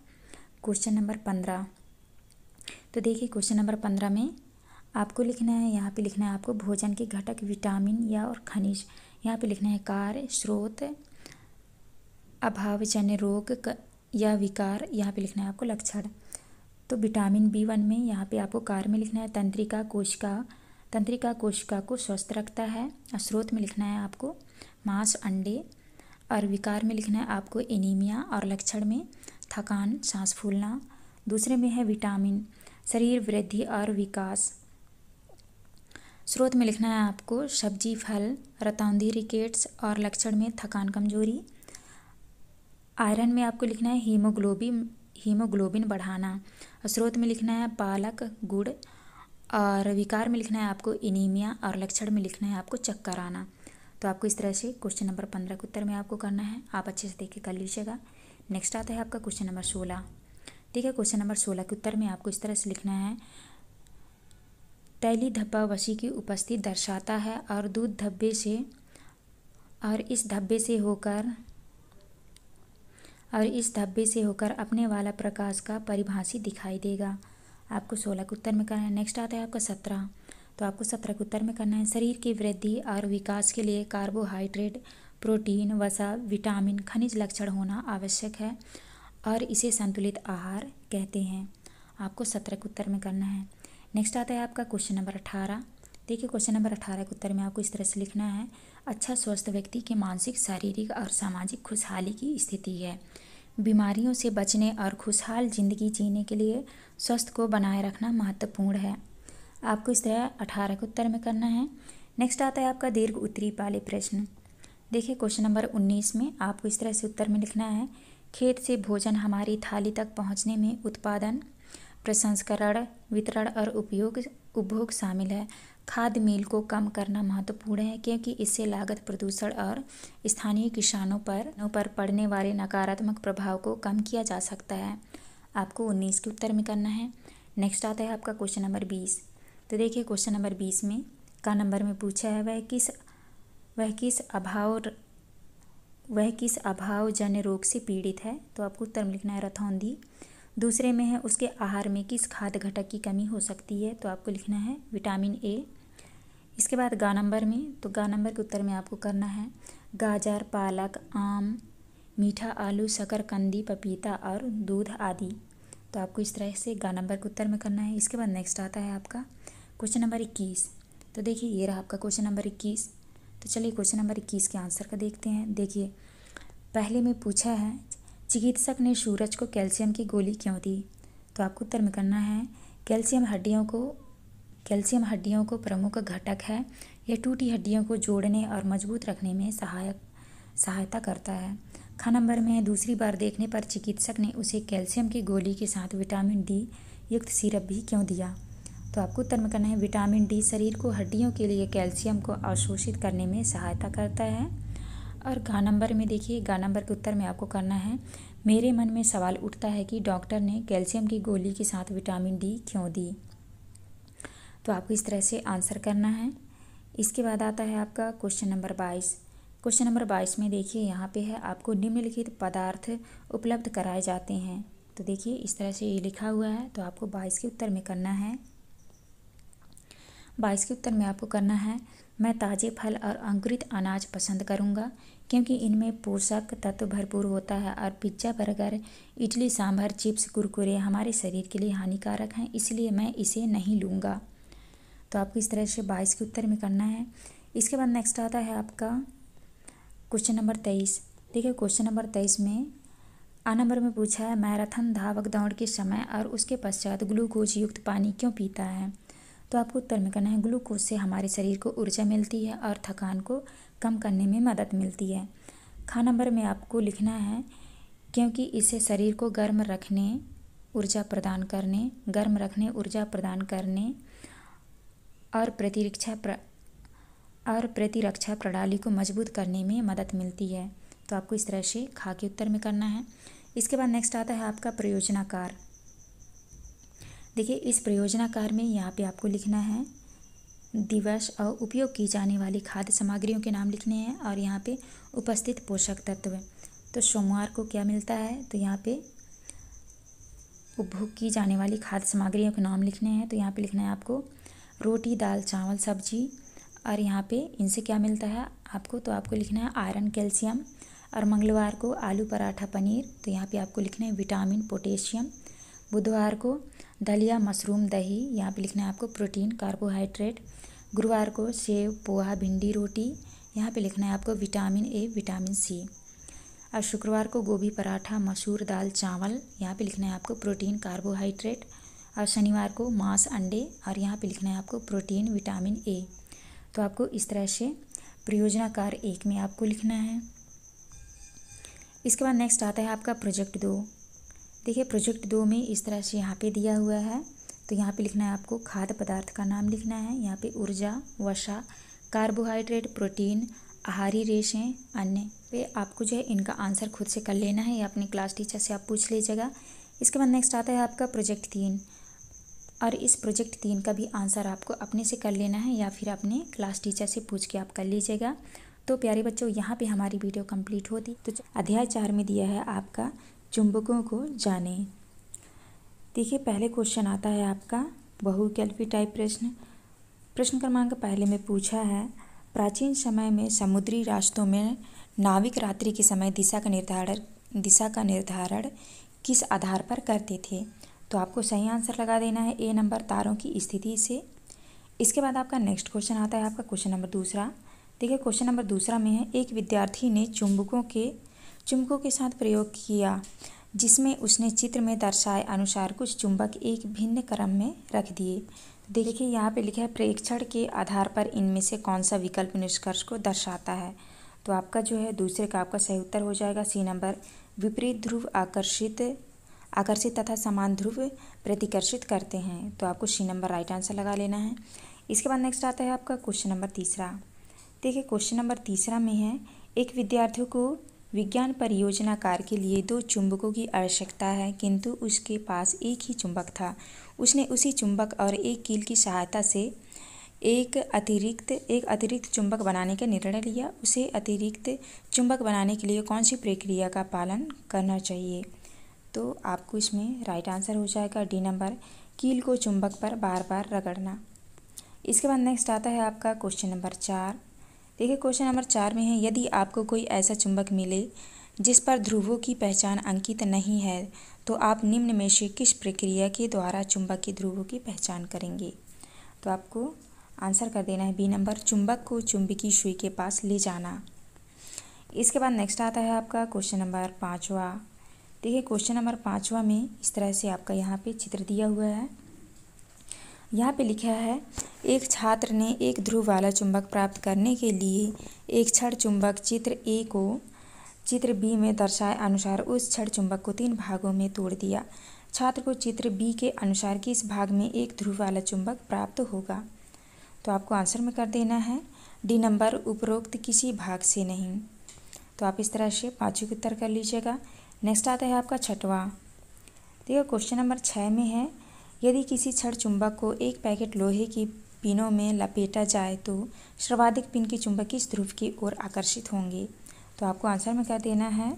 क्वेश्चन नंबर 15। तो देखिए क्वेश्चन नंबर 15 में आपको लिखना है, यहाँ पे लिखना है आपको भोजन के घटक, विटामिन या और खनिज। यहाँ पे लिखना है कार्य, स्रोत, अभावजन्य रोग या विकार। यहाँ पे लिखना है आपको लक्षण। तो विटामिन B1 में यहाँ पे आपको कार्य में लिखना है तंत्रिका कोशिका को स्वस्थ रखता है। और स्रोत में लिखना है आपको मांस, अंडे। और विकार में लिखना है आपको एनीमिया। और लक्षण में थकान, सांस फूलना। दूसरे में है विटामिन, शरीर वृद्धि और विकास। स्रोत में लिखना है आपको सब्जी, फल, रतौंधी, रिकेट्स। और लक्षण में थकान, कमजोरी। आयरन में आपको लिखना है हीमोग्लोबिन बढ़ाना। स्रोत में लिखना है पालक, गुड़। और विकार में लिखना है आपको एनीमिया। और लक्षण में लिखना है आपको चक्कर आना। तो आपको इस तरह से क्वेश्चन नंबर 15 के उत्तर में आपको करना है। आप अच्छे से देख के कर लीजिएगा। नेक्स्ट आता है आपका क्वेश्चन नंबर 16। ठीक है, क्वेश्चन नंबर 16 के उत्तर में आपको इस तरह से लिखना है, तैली धब्बा वसी की उपस्थिति दर्शाता है और दूध धब्बे से होकर अपने वाला प्रकाश का परिभाषी दिखाई देगा। आपको 16 के उत्तर में करना है। नेक्स्ट आता है आपका 17। तो आपको 17 के उत्तर में करना है, शरीर की वृद्धि और विकास के लिए कार्बोहाइड्रेट, प्रोटीन, वसा, विटामिन, खनिज लक्षण होना आवश्यक है और इसे संतुलित आहार कहते हैं। आपको 17 के उत्तर में करना है। नेक्स्ट आता है आपका क्वेश्चन नंबर 18। देखिए क्वेश्चन नंबर 18 के उत्तर में आपको इस तरह से लिखना है, अच्छा स्वस्थ व्यक्ति के मानसिक, शारीरिक और सामाजिक खुशहाली की स्थिति है। बीमारियों से बचने और खुशहाल जिंदगी जीने के लिए स्वास्थ्य को बनाए रखना महत्वपूर्ण है। आपको इस तरह 18 के उत्तर में करना है। नेक्स्ट आता है आपका दीर्घ उत्तरी वाले प्रश्न। देखिए क्वेश्चन नंबर 19 में आपको इस तरह से उत्तर में लिखना है, खेत से भोजन हमारी थाली तक पहुंचने में उत्पादन, प्रसंस्करण, वितरण और उपभोग शामिल है। खाद्य मील को कम करना महत्वपूर्ण है क्योंकि इससे लागत, प्रदूषण और स्थानीय किसानों पर पड़ने वाले नकारात्मक प्रभाव को कम किया जा सकता है। आपको 19 के उत्तर में करना है। नेक्स्ट आता है आपका क्वेश्चन नंबर 20। तो देखिए क्वेश्चन नंबर 20 में का नंबर में पूछा है, वह किस अभावजन्य रोग से पीड़ित है। तो आपको उत्तर में लिखना है रतौंधी। दूसरे में है उसके आहार में किस खाद्य घटक की कमी हो सकती है। तो आपको लिखना है विटामिन A। इसके बाद गा नंबर में, तो गा नंबर के उत्तर में आपको करना है गाजर, पालक, आम, मीठा आलू, शकरकंदी, पपीता और दूध आदि। तो आपको इस तरह से गा नंबर के उत्तर में करना है। इसके बाद नेक्स्ट आता है आपका क्वेश्चन नंबर 21। तो देखिए ये रहा आपका क्वेश्चन नंबर 21। तो चलिए क्वेश्चन नंबर 21 के आंसर का देखते हैं। देखिए पहले में पूछा है, चिकित्सक ने सूरज को कैल्शियम की गोली क्यों दी। तो आपको उत्तर में करना है, कैल्शियम हड्डियों को प्रमुख घटक है। यह टूटी हड्डियों को जोड़ने और मजबूत रखने में सहायता करता है। ख नंबर में है, दूसरी बार देखने पर चिकित्सक ने उसे कैल्शियम की गोली के साथ विटामिन D युक्त सिरप भी क्यों दिया। तो आपको उत्तर में करना है, विटामिन D शरीर को हड्डियों के लिए कैल्शियम को अवशोषित करने में सहायता करता है। और गा नंबर में देखिए, गा नंबर के उत्तर में आपको करना है, मेरे मन में सवाल उठता है कि डॉक्टर ने कैल्शियम की गोली के साथ विटामिन D क्यों दी। तो आपको इस तरह से आंसर करना है। इसके बाद आता है आपका क्वेश्चन नंबर 22। क्वेश्चन नंबर 22 में देखिए यहाँ पे है, आपको निम्नलिखित पदार्थ उपलब्ध कराए जाते हैं। तो देखिए इस तरह से ये लिखा हुआ है। तो आपको 22 के उत्तर में करना है, 22 के उत्तर में आपको करना है, मैं ताज़े फल और अंकुरित अनाज पसंद करूंगा क्योंकि इनमें पोषक तत्व भरपूर होता है और pizza, burger, idli, sambar, chips, Kurkure हमारे शरीर के लिए हानिकारक हैं, इसलिए मैं इसे नहीं लूँगा। तो आपको इस तरह से 22 के उत्तर में करना है। इसके बाद नेक्स्ट आता है आपका क्वेश्चन नंबर 23। देखिए क्वेश्चन नंबर 23 में आ नंबर में पूछा है, मैराथन धावक दौड़ के समय और उसके पश्चात ग्लूकोज युक्त पानी क्यों पीता है। तो आपको उत्तर में करना है, ग्लूकोज से हमारे शरीर को ऊर्जा मिलती है और थकान को कम करने में मदद मिलती है। खा नंबर में आपको लिखना है, क्योंकि इसे शरीर को गर्म रखने, ऊर्जा प्रदान करने और प्रतिरक्षा प्रणाली को मजबूत करने में मदद मिलती है। तो आपको इस तरह से खा के उत्तर में करना है। इसके बाद नेक्स्ट आता है आपका प्रयोजनाकार। देखिए इस प्रयोजनाकार में यहाँ पे आपको लिखना है दिवस और उपयोग की जाने वाली खाद्य सामग्रियों के नाम लिखने हैं और यहाँ पे उपस्थित पोषक तत्व। तो सोमवार को क्या मिलता है, तो यहाँ पे उपभोग की जाने वाली खाद्य सामग्रियों के नाम लिखने हैं। तो यहाँ पे लिखना है आपको रोटी, दाल, चावल, सब्जी और यहाँ पे इनसे क्या मिलता है आपको, तो आपको लिखना है आयरन, कैल्शियम। और मंगलवार को आलू पराठा, पनीर, तो यहाँ पे आपको लिखना है विटामिन, पोटेशियम। बुधवार को दलिया, मशरूम, दही, यहाँ पे लिखना है आपको प्रोटीन, कार्बोहाइड्रेट। गुरुवार को सेव, पोहा, भिंडी, रोटी, यहाँ पे लिखना है आपको विटामिन ए, विटामिन सी। और शुक्रवार को गोभी पराठा, मसूर दाल, चावल, यहाँ पे लिखना है आपको प्रोटीन, कार्बोहाइड्रेट। और शनिवार को मांस, अंडे, और यहाँ पे लिखना है आपको प्रोटीन, विटामिन ए। तो आपको इस तरह से प्रयोजनाकार 1 में आपको लिखना है। इसके बाद नेक्स्ट आता है आपका प्रोजेक्ट 2। देखिए प्रोजेक्ट 2 में इस तरह से यहाँ पे दिया हुआ है। तो यहाँ पे लिखना है आपको खाद्य पदार्थ का नाम लिखना है। यहाँ पे ऊर्जा, वसा, कार्बोहाइड्रेट, प्रोटीन, आहारी रेशें, अन्य पे आपको जो है इनका आंसर खुद से कर लेना है या अपने क्लास टीचर से आप पूछ लीजिएगा। इसके बाद नेक्स्ट आता है आपका प्रोजेक्ट 3 और इस प्रोजेक्ट 3 का भी आंसर आपको अपने से कर लेना है या फिर अपने क्लास टीचर से पूछ के आप कर लीजिएगा। तो प्यारे बच्चों, यहाँ पे हमारी वीडियो कंप्लीट होती। तो अध्याय 4 में दिया है आपका चुंबकों को जाने। देखिए पहले क्वेश्चन आता है आपका बहुविकल्पी टाइप प्रश्न क्रमांक पहले में पूछा है, प्राचीन समय में समुद्री रास्तों में नाविक रात्रि के समय दिशा का निर्धारण किस आधार पर करते थे। तो आपको सही आंसर लगा देना है ए नंबर, तारों की स्थिति से। इसके बाद आपका नेक्स्ट क्वेश्चन आता है आपका क्वेश्चन नंबर 2। देखिए क्वेश्चन नंबर 2 में है, एक विद्यार्थी ने चुंबकों के साथ प्रयोग किया जिसमें उसने चित्र में दर्शाए अनुसार कुछ चुंबक एक भिन्न क्रम में रख दिए। देखिए यहाँ पे लिखा है प्रेक्षण के आधार पर इनमें से कौन सा विकल्प निष्कर्ष को दर्शाता है। तो आपका जो है दूसरे का आपका सही उत्तर हो जाएगा सी नंबर, विपरीत ध्रुव आकर्षित तथा समान ध्रुव प्रतिकर्षित करते हैं। तो आपको सी नंबर राइट आंसर लगा लेना है। इसके बाद नेक्स्ट आता है आपका क्वेश्चन नंबर 3। देखिए क्वेश्चन नंबर 3 में है, एक विद्यार्थी को विज्ञान परियोजना कार्य के लिए 2 चुंबकों की आवश्यकता है, किंतु उसके पास एक ही चुंबक था। उसने उसी चुंबक और एक कील की सहायता से एक अतिरिक्त चुंबक बनाने का निर्णय लिया। उसे अतिरिक्त चुंबक बनाने के लिए कौन सी प्रक्रिया का पालन करना चाहिए। तो आपको इसमें राइट आंसर हो जाएगा डी नंबर, कील को चुंबक पर बार बार रगड़ना। इसके बाद नेक्स्ट आता है आपका क्वेश्चन नंबर 4। देखिए क्वेश्चन नंबर 4 में है, यदि आपको कोई ऐसा चुंबक मिले जिस पर ध्रुवों की पहचान अंकित नहीं है तो आप निम्न में से किस प्रक्रिया के द्वारा चुंबक के ध्रुवों की पहचान करेंगे। तो आपको आंसर कर देना है बी नंबर, चुंबक को चुंबकीय सुई के पास ले जाना। इसके बाद नेक्स्ट आता है आपका क्वेश्चन नंबर 5। देखिए क्वेश्चन नंबर 5 में इस तरह से आपका यहाँ पे चित्र दिया हुआ है। यहाँ पे लिखा है, एक छात्र ने एक ध्रुव वाला चुंबक प्राप्त करने के लिए एक छड़ चुंबक चित्र ए को चित्र बी में दर्शाए अनुसार उस छड़ चुंबक को 3 भागों में तोड़ दिया। छात्र को चित्र बी के अनुसार किस भाग में एक ध्रुव वाला चुंबक प्राप्त होगा। तो आपको आंसर में कर देना है डी नंबर, उपरोक्त किसी भाग से नहीं। तो आप इस तरह से 5 के उत्तर कर लीजिएगा। नेक्स्ट आता है आपका 6वां। देखिए क्वेश्चन नंबर 6 में है, यदि किसी छड़ चुंबक को एक पैकेट लोहे की पिनों में लपेटा जाए तो सर्वाधिक पिन के चुंबक किस ध्रुव की ओर आकर्षित होंगे। तो आपको आंसर में कर देना है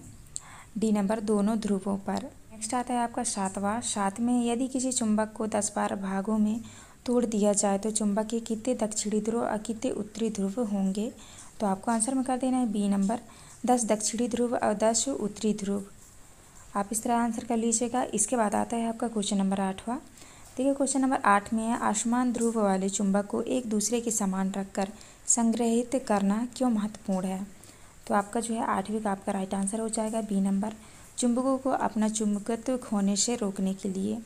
डी नंबर, दोनों ध्रुवों पर। नेक्स्ट आता है आपका 7वां। 7 में, यदि किसी चुंबक को 10 बार भागों में तोड़ दिया जाए तो चुंबक के कितने दक्षिणी ध्रुव और कितने उत्तरी ध्रुव होंगे? तो आपको आंसर में कर देना है बी नंबर 10 दक्षिणी ध्रुव और 10 उत्तरी ध्रुव। आप इस तरह आंसर कर लीजिएगा। इसके बाद आता है आपका क्वेश्चन नंबर 8वां। देखिए क्वेश्चन नंबर 8 में है आसमान ध्रुव वाले चुंबक को एक दूसरे के समान रखकर संग्रहित करना क्यों महत्वपूर्ण है? तो आपका जो है 8वीं का आपका राइट आंसर हो जाएगा बी नंबर, चुंबकों को अपना चुंबकत्व खोने से रोकने के लिए।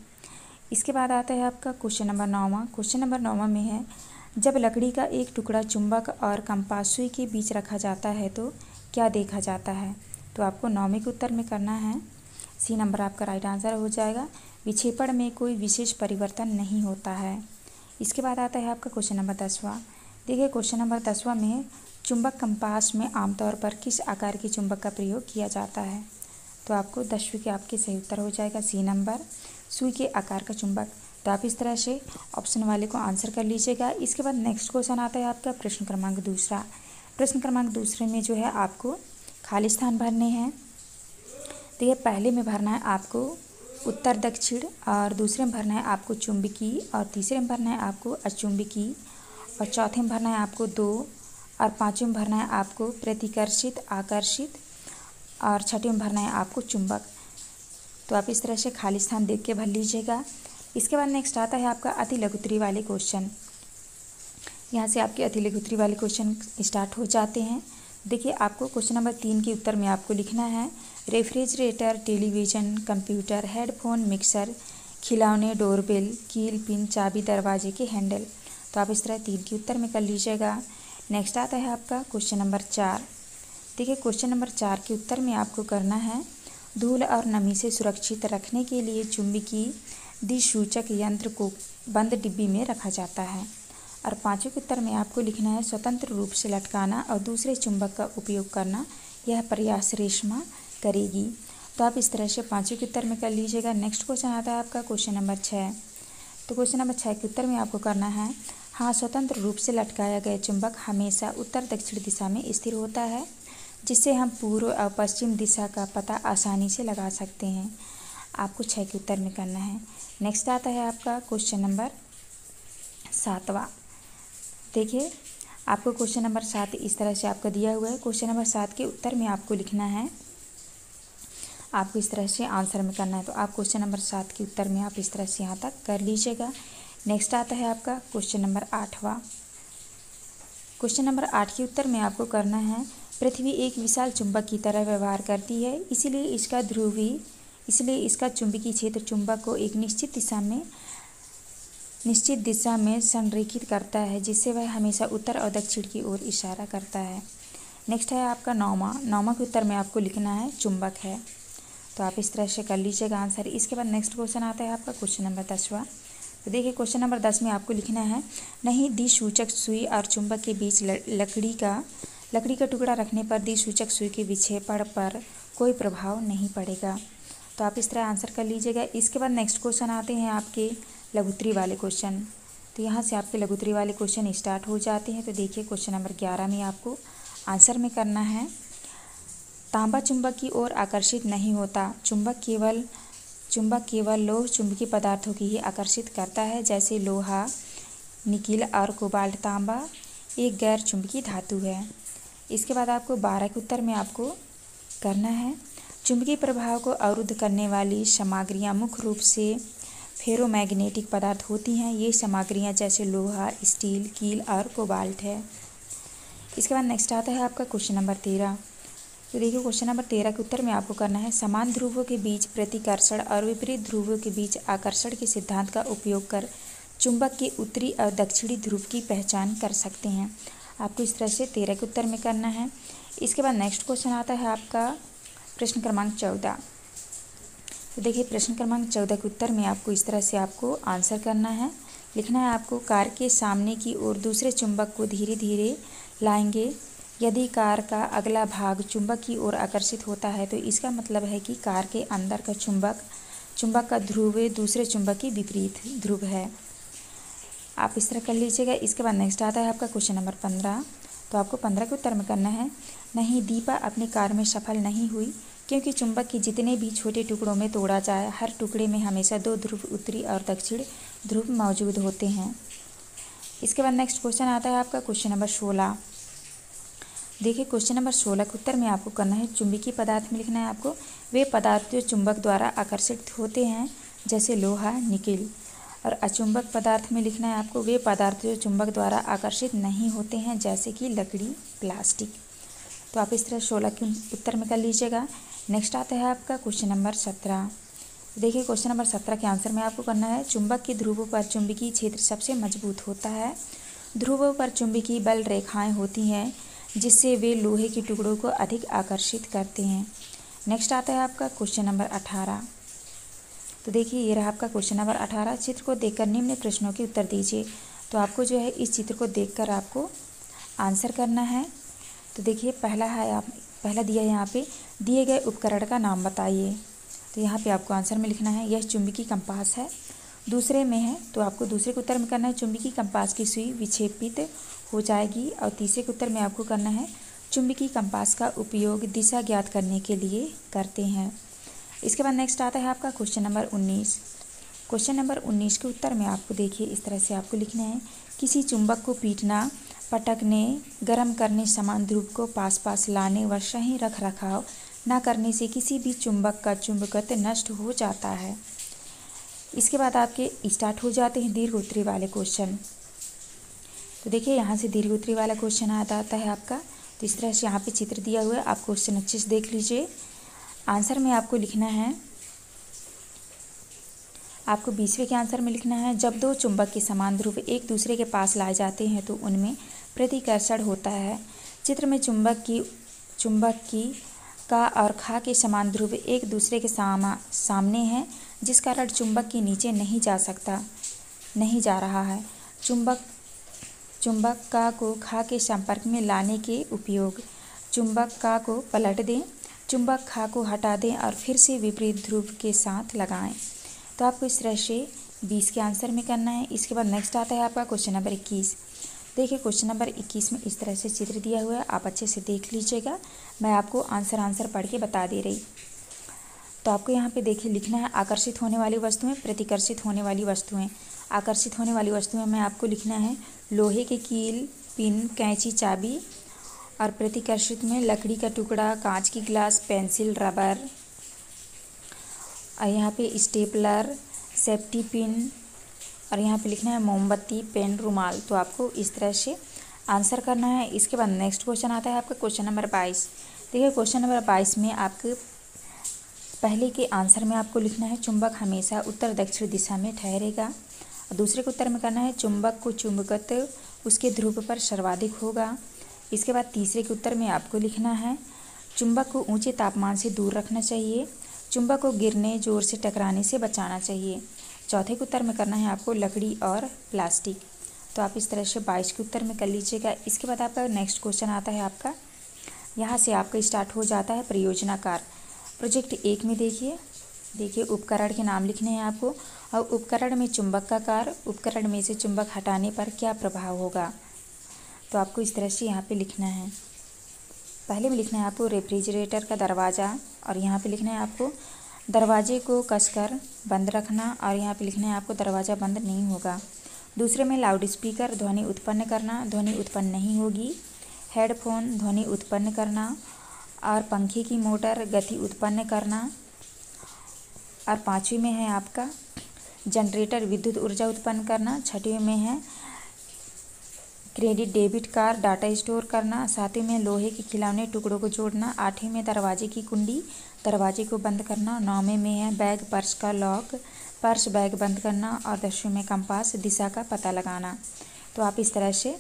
इसके बाद आता है आपका क्वेश्चन नंबर 9वां। क्वेश्चन नंबर 9वां में है जब लकड़ी का एक टुकड़ा चुंबक और कंपास सुई के बीच रखा जाता है तो क्या देखा जाता है? तो आपको 9वीं के उत्तर में करना है सी नंबर आपका राइट आंसर हो जाएगा। विक्षेपण में कोई विशेष परिवर्तन नहीं होता है। इसके बाद आता है आपका क्वेश्चन नंबर 10वां। देखिए क्वेश्चन नंबर 10वां में है चुंबक कंपास में आमतौर पर किस आकार के चुंबक का प्रयोग किया जाता है? तो आपको 10वीं के आपके सही उत्तर हो जाएगा सी नंबर, सुई के आकार का चुंबक। तो आप इस तरह से ऑप्शन वाले को आंसर कर लीजिएगा। इसके बाद नेक्स्ट क्वेश्चन आता है आपका प्रश्न क्रमांक दूसरा। प्रश्न क्रमांक दूसरे में जो है आपको खाली स्थान भरने हैं। देखिए पहले में भरना है आपको उत्तर दक्षिण, और दूसरे में भरना है आपको चुंबकीय, और तीसरे में भरना है आपको अचुंबकीय, और चौथे में भरना है आपको 2, और पाँचवें में भरना है आपको प्रतिकर्षित आकर्षित, और छठे में भरना है आपको चुंबक। तो आप इस तरह से खाली स्थान देख के भर लीजिएगा। इसके बाद नेक्स्ट आता है आपका अति लघुत्तरी वाले क्वेश्चन। यहाँ से आपके अति लघुत्तरी वाले क्वेश्चन स्टार्ट हो जाते हैं। देखिए आपको क्वेश्चन नंबर 3 के उत्तर में आपको लिखना है refrigerator, television, computer, headphone, mixer, खिलौने, डोरबेल, कील, पिन, चाबी, दरवाजे के हैंडल। तो आप इस तरह 3 के उत्तर में कर लीजिएगा। नेक्स्ट आता है आपका क्वेश्चन नंबर 4। देखिए क्वेश्चन नंबर 4 के उत्तर में आपको करना है धूल और नमी से सुरक्षित रखने के लिए चुंबकीय दिसूचक यंत्र को बंद डिब्बी में रखा जाता है। और 5वें के उत्तर में आपको लिखना है स्वतंत्र रूप से लटकाना और दूसरे चुंबक का उपयोग करना यह प्रयास रेशमा करेगी। तो आप इस तरह से 5वें के उत्तर में कर लीजिएगा। नेक्स्ट क्वेश्चन आता है आपका क्वेश्चन नंबर 6। तो क्वेश्चन नंबर 6 के उत्तर में आपको करना है हाँ स्वतंत्र रूप से लटकाया गया चुंबक हमेशा उत्तर दक्षिण दिशा में स्थिर होता है, जिससे हम पूर्व और पश्चिम दिशा का पता आसानी से लगा सकते हैं। आपको 6 के उत्तर में करना है। नेक्स्ट आता है आपका क्वेश्चन नंबर 7वां। देखिए आपको क्वेश्चन नंबर 7 इस तरह से आपका दिया हुआ है। क्वेश्चन नंबर 7 के उत्तर में आपको लिखना है, आपको इस तरह से आंसर में करना है। तो आप क्वेश्चन नंबर 7 के उत्तर में आप इस तरह से यहाँ तक कर लीजिएगा। नेक्स्ट आता है आपका क्वेश्चन नंबर 8वां। क्वेश्चन नंबर 8 के उत्तर में आपको करना है पृथ्वी एक विशाल चुंबक की तरह व्यवहार करती है, इसलिए इसका चुंबकीय क्षेत्र चुंबक को एक निश्चित दिशा में संरेखित करता है, जिससे वह हमेशा उत्तर और दक्षिण की ओर इशारा करता है। नेक्स्ट है आपका 9वां के उत्तर में आपको लिखना है चुंबक है। तो आप इस तरह से कर लीजिएगा आंसर। इसके बाद नेक्स्ट क्वेश्चन आता है आपका क्वेश्चन नंबर 10वां। तो देखिए क्वेश्चन नंबर 10 में आपको लिखना है नहीं दिसूचक सुई और चुंबक के बीच लकड़ी का टुकड़ा रखने पर दिसूचक सुई के विक्षेपण पर कोई प्रभाव नहीं पड़ेगा। तो आप इस तरह आंसर कर लीजिएगा। इसके बाद नेक्स्ट क्वेश्चन आते हैं आपके लघुत्तरी वाले क्वेश्चन। तो यहाँ से आपके लघुत्तरी वाले क्वेश्चन स्टार्ट हो जाते हैं। तो देखिए क्वेश्चन नंबर 11 में आपको आंसर में करना है तांबा चुंबक की ओर आकर्षित नहीं होता, चुंबक केवल लोह चुंबकीय पदार्थों की ही आकर्षित करता है, जैसे लोहा, निकिल और कोबाल्ट। तांबा एक गैर चुंबकीय धातु है। इसके बाद आपको 12 के उत्तर में आपको करना है चुंबकीय प्रभाव को अवरुद्ध करने वाली सामग्रियां मुख्य रूप से फेरोमैग्नेटिक पदार्थ होती हैं। ये सामग्रियां जैसे लोहा, स्टील, कील और कोबाल्ट है। इसके बाद नेक्स्ट आता है आपका क्वेश्चन नंबर 13। तो देखिए क्वेश्चन नंबर 13 के उत्तर में आपको करना है समान ध्रुवों के बीच प्रतिकर्षण और विपरीत ध्रुवों के बीच आकर्षण के सिद्धांत का उपयोग कर चुंबक के उत्तरी और दक्षिणी ध्रुव की पहचान कर सकते हैं। आपको इस तरह से 13 के उत्तर में करना है। इसके बाद नेक्स्ट क्वेश्चन आता है आपका प्रश्न क्रमांक 14। तो देखिए प्रश्न क्रमांक 14 के उत्तर में आपको इस तरह से आपको आंसर करना है। लिखना है आपको कार के सामने की ओर दूसरे चुंबक को धीरे धीरे लाएंगे। यदि कार का अगला भाग चुंबक की ओर आकर्षित होता है तो इसका मतलब है कि कार के अंदर का चुंबक का ध्रुव दूसरे चुंबक के विपरीत ध्रुव है। आप इस तरह कर लीजिएगा। इसके बाद नेक्स्ट आता है आपका क्वेश्चन नंबर 15। तो आपको 15 के उत्तर में करना है नहीं दीपा अपनी कार में सफल नहीं हुई क्योंकि चुंबक के जितने भी छोटे टुकड़ों में तोड़ा जाए, हर टुकड़े में हमेशा 2 ध्रुव, उत्तरी और दक्षिण ध्रुव मौजूद होते हैं। इसके बाद नेक्स्ट क्वेश्चन आता है आपका क्वेश्चन नंबर 16। देखिए क्वेश्चन नंबर 16 के उत्तर में आपको करना है चुंबकीय पदार्थ में लिखना है आपको वे पदार्थ जो चुंबक द्वारा आकर्षित होते हैं, जैसे लोहा, निकेल। और अचुंबक पदार्थ में लिखना है आपको वे पदार्थ जो चुंबक द्वारा आकर्षित नहीं होते हैं, जैसे कि लकड़ी, प्लास्टिक। तो आप इस तरह 16 के उत्तर में कर लीजिएगा। नेक्स्ट आता है आपका क्वेश्चन नंबर 17। देखिए क्वेश्चन नंबर 17 के आंसर में आपको करना है चुंबक के ध्रुवों पर चुंबकीय क्षेत्र सबसे मजबूत होता है। ध्रुवों पर चुंबकीय बल रेखाएं होती हैं, जिससे वे लोहे के टुकड़ों को अधिक आकर्षित करते हैं। नेक्स्ट आता है आपका क्वेश्चन नंबर 18। तो देखिए ये रहा आपका क्वेश्चन नंबर 18। चित्र को देखकर निम्न प्रश्नों के उत्तर दीजिए। तो आपको जो है इस चित्र को देखकर आपको आंसर करना है। तो देखिए पहला दिया है यहाँ पे दिए गए उपकरण का नाम बताइए। तो यहाँ पे आपको आंसर में लिखना है यह चुंबकीय कंपास है। दूसरे में है तो आपको दूसरे के उत्तर में करना है चुंबकीय कंपास की सुई विक्षेपित हो जाएगी। और तीसरे के उत्तर में आपको करना है चुंबकीय कंपास का उपयोग दिशा ज्ञात करने के लिए करते हैं। इसके बाद नेक्स्ट आता है आपका क्वेश्चन नंबर 19। क्वेश्चन नंबर 19 के उत्तर में आपको देखिए इस तरह से आपको लिखना है किसी चुंबक को पीटना, पटकने, गर्म करने, समान ध्रुव को पास पास लाने व सही रख रखाव न करने से किसी भी चुंबक का चुंबकत्व नष्ट हो जाता है। इसके बाद आपके स्टार्ट हो जाते हैं दीर्घ उत्तरी वाले क्वेश्चन। तो देखिए यहाँ से दीर्घ उत्तरी वाला क्वेश्चन आता है आपका। तो इस तरह से यहाँ पे चित्र दिया हुआ है, आप क्वेश्चन अच्छे से देख लीजिए। आंसर में आपको लिखना है, आपको 20वें के आंसर में लिखना है जब दो चुंबक के समान ध्रुव एक दूसरे के पास लाए जाते हैं तो उनमें प्रतिकर्षण होता है। चित्र में चुंबक की का और खा के समान ध्रुव एक दूसरे के सामने हैं, जिस कारण चुंबक के नीचे नहीं जा रहा है। चुंबक का को खा के संपर्क में लाने के उपयोग चुंबक का को पलट दें, चुंबक खा को हटा दें और फिर से विपरीत ध्रुव के साथ लगाएं। तो आपको इस तरह से 20 के आंसर में करना है। इसके बाद नेक्स्ट आता है आपका क्वेश्चन नंबर 21। देखिए क्वेश्चन नंबर 21 में इस तरह से चित्र दिया हुआ है, आप अच्छे से देख लीजिएगा। मैं आपको आंसर पढ़ के बता दे रही। तो आपको यहाँ पे देखिए लिखना है आकर्षित होने वाली वस्तुएं, प्रतिकर्षित होने वाली वस्तुएं। आकर्षित होने वाली वस्तुएं में आपको लिखना है लोहे के कील, पिन, कैंची, चाबी। और प्रतिकर्षित में लकड़ी का टुकड़ा, कांच की गिलास, पेंसिल, रबर। और यहाँ पे स्टेपलर, सेफ्टी पिन। और यहाँ पे लिखना है मोमबत्ती, पेन, रुमाल। तो आपको इस तरह से आंसर करना है। इसके बाद नेक्स्ट क्वेश्चन आता है आपका क्वेश्चन नंबर 22। देखिए क्वेश्चन नंबर 22 में आपके पहले के आंसर में आपको लिखना है चुंबक हमेशा उत्तर दक्षिण दिशा में ठहरेगा। और दूसरे के उत्तर में करना है चुंबक को चुंबकत्व उसके ध्रुव पर सर्वाधिक होगा। इसके बाद तीसरे के उत्तर में आपको लिखना है चुंबक को ऊंचे तापमान से दूर रखना चाहिए, चुंबक को गिरने, जोर से टकराने से बचाना चाहिए। चौथे के उत्तर में करना है आपको लकड़ी और प्लास्टिक। तो आप इस तरह से 22 के उत्तर में कर लीजिएगा। इसके बाद आपका नेक्स्ट क्वेश्चन आता है आपका, यहाँ से आपका स्टार्ट हो जाता है परियोजना कार्य। प्रोजेक्ट 1 में देखिए उपकरण के नाम लिखने हैं आपको। और उपकरण में चुंबक का कार्य, उपकरण में से चुंबक हटाने पर क्या प्रभाव होगा। तो आपको इस तरह से यहाँ पे लिखना है। पहले में लिखना है आपको रेफ्रिजरेटर का दरवाज़ा। और यहाँ पे लिखना है आपको दरवाजे को कसकर बंद रखना। और यहाँ पे लिखना है आपको दरवाज़ा बंद नहीं होगा। दूसरे में लाउड स्पीकर ध्वनि उत्पन्न करना, ध्वनि उत्पन्न नहीं होगी। हेडफोन ध्वनि उत्पन्न करना। और पंखे की मोटर गति उत्पन्न करना। और 5वीं में है आपका जनरेटर विद्युत ऊर्जा उत्पन्न करना। 6वीं में है credit debit card data store करना। 7वीं में लोहे के खिलौने टुकड़ों को जोड़ना। 8वीं में दरवाजे की कुंडी दरवाजे को बंद करना। 9वीं में है बैग पर्स का लॉक पर्स बैग बंद करना। और 10वीं में कंपास दिशा का पता लगाना। तो आप इस तरह से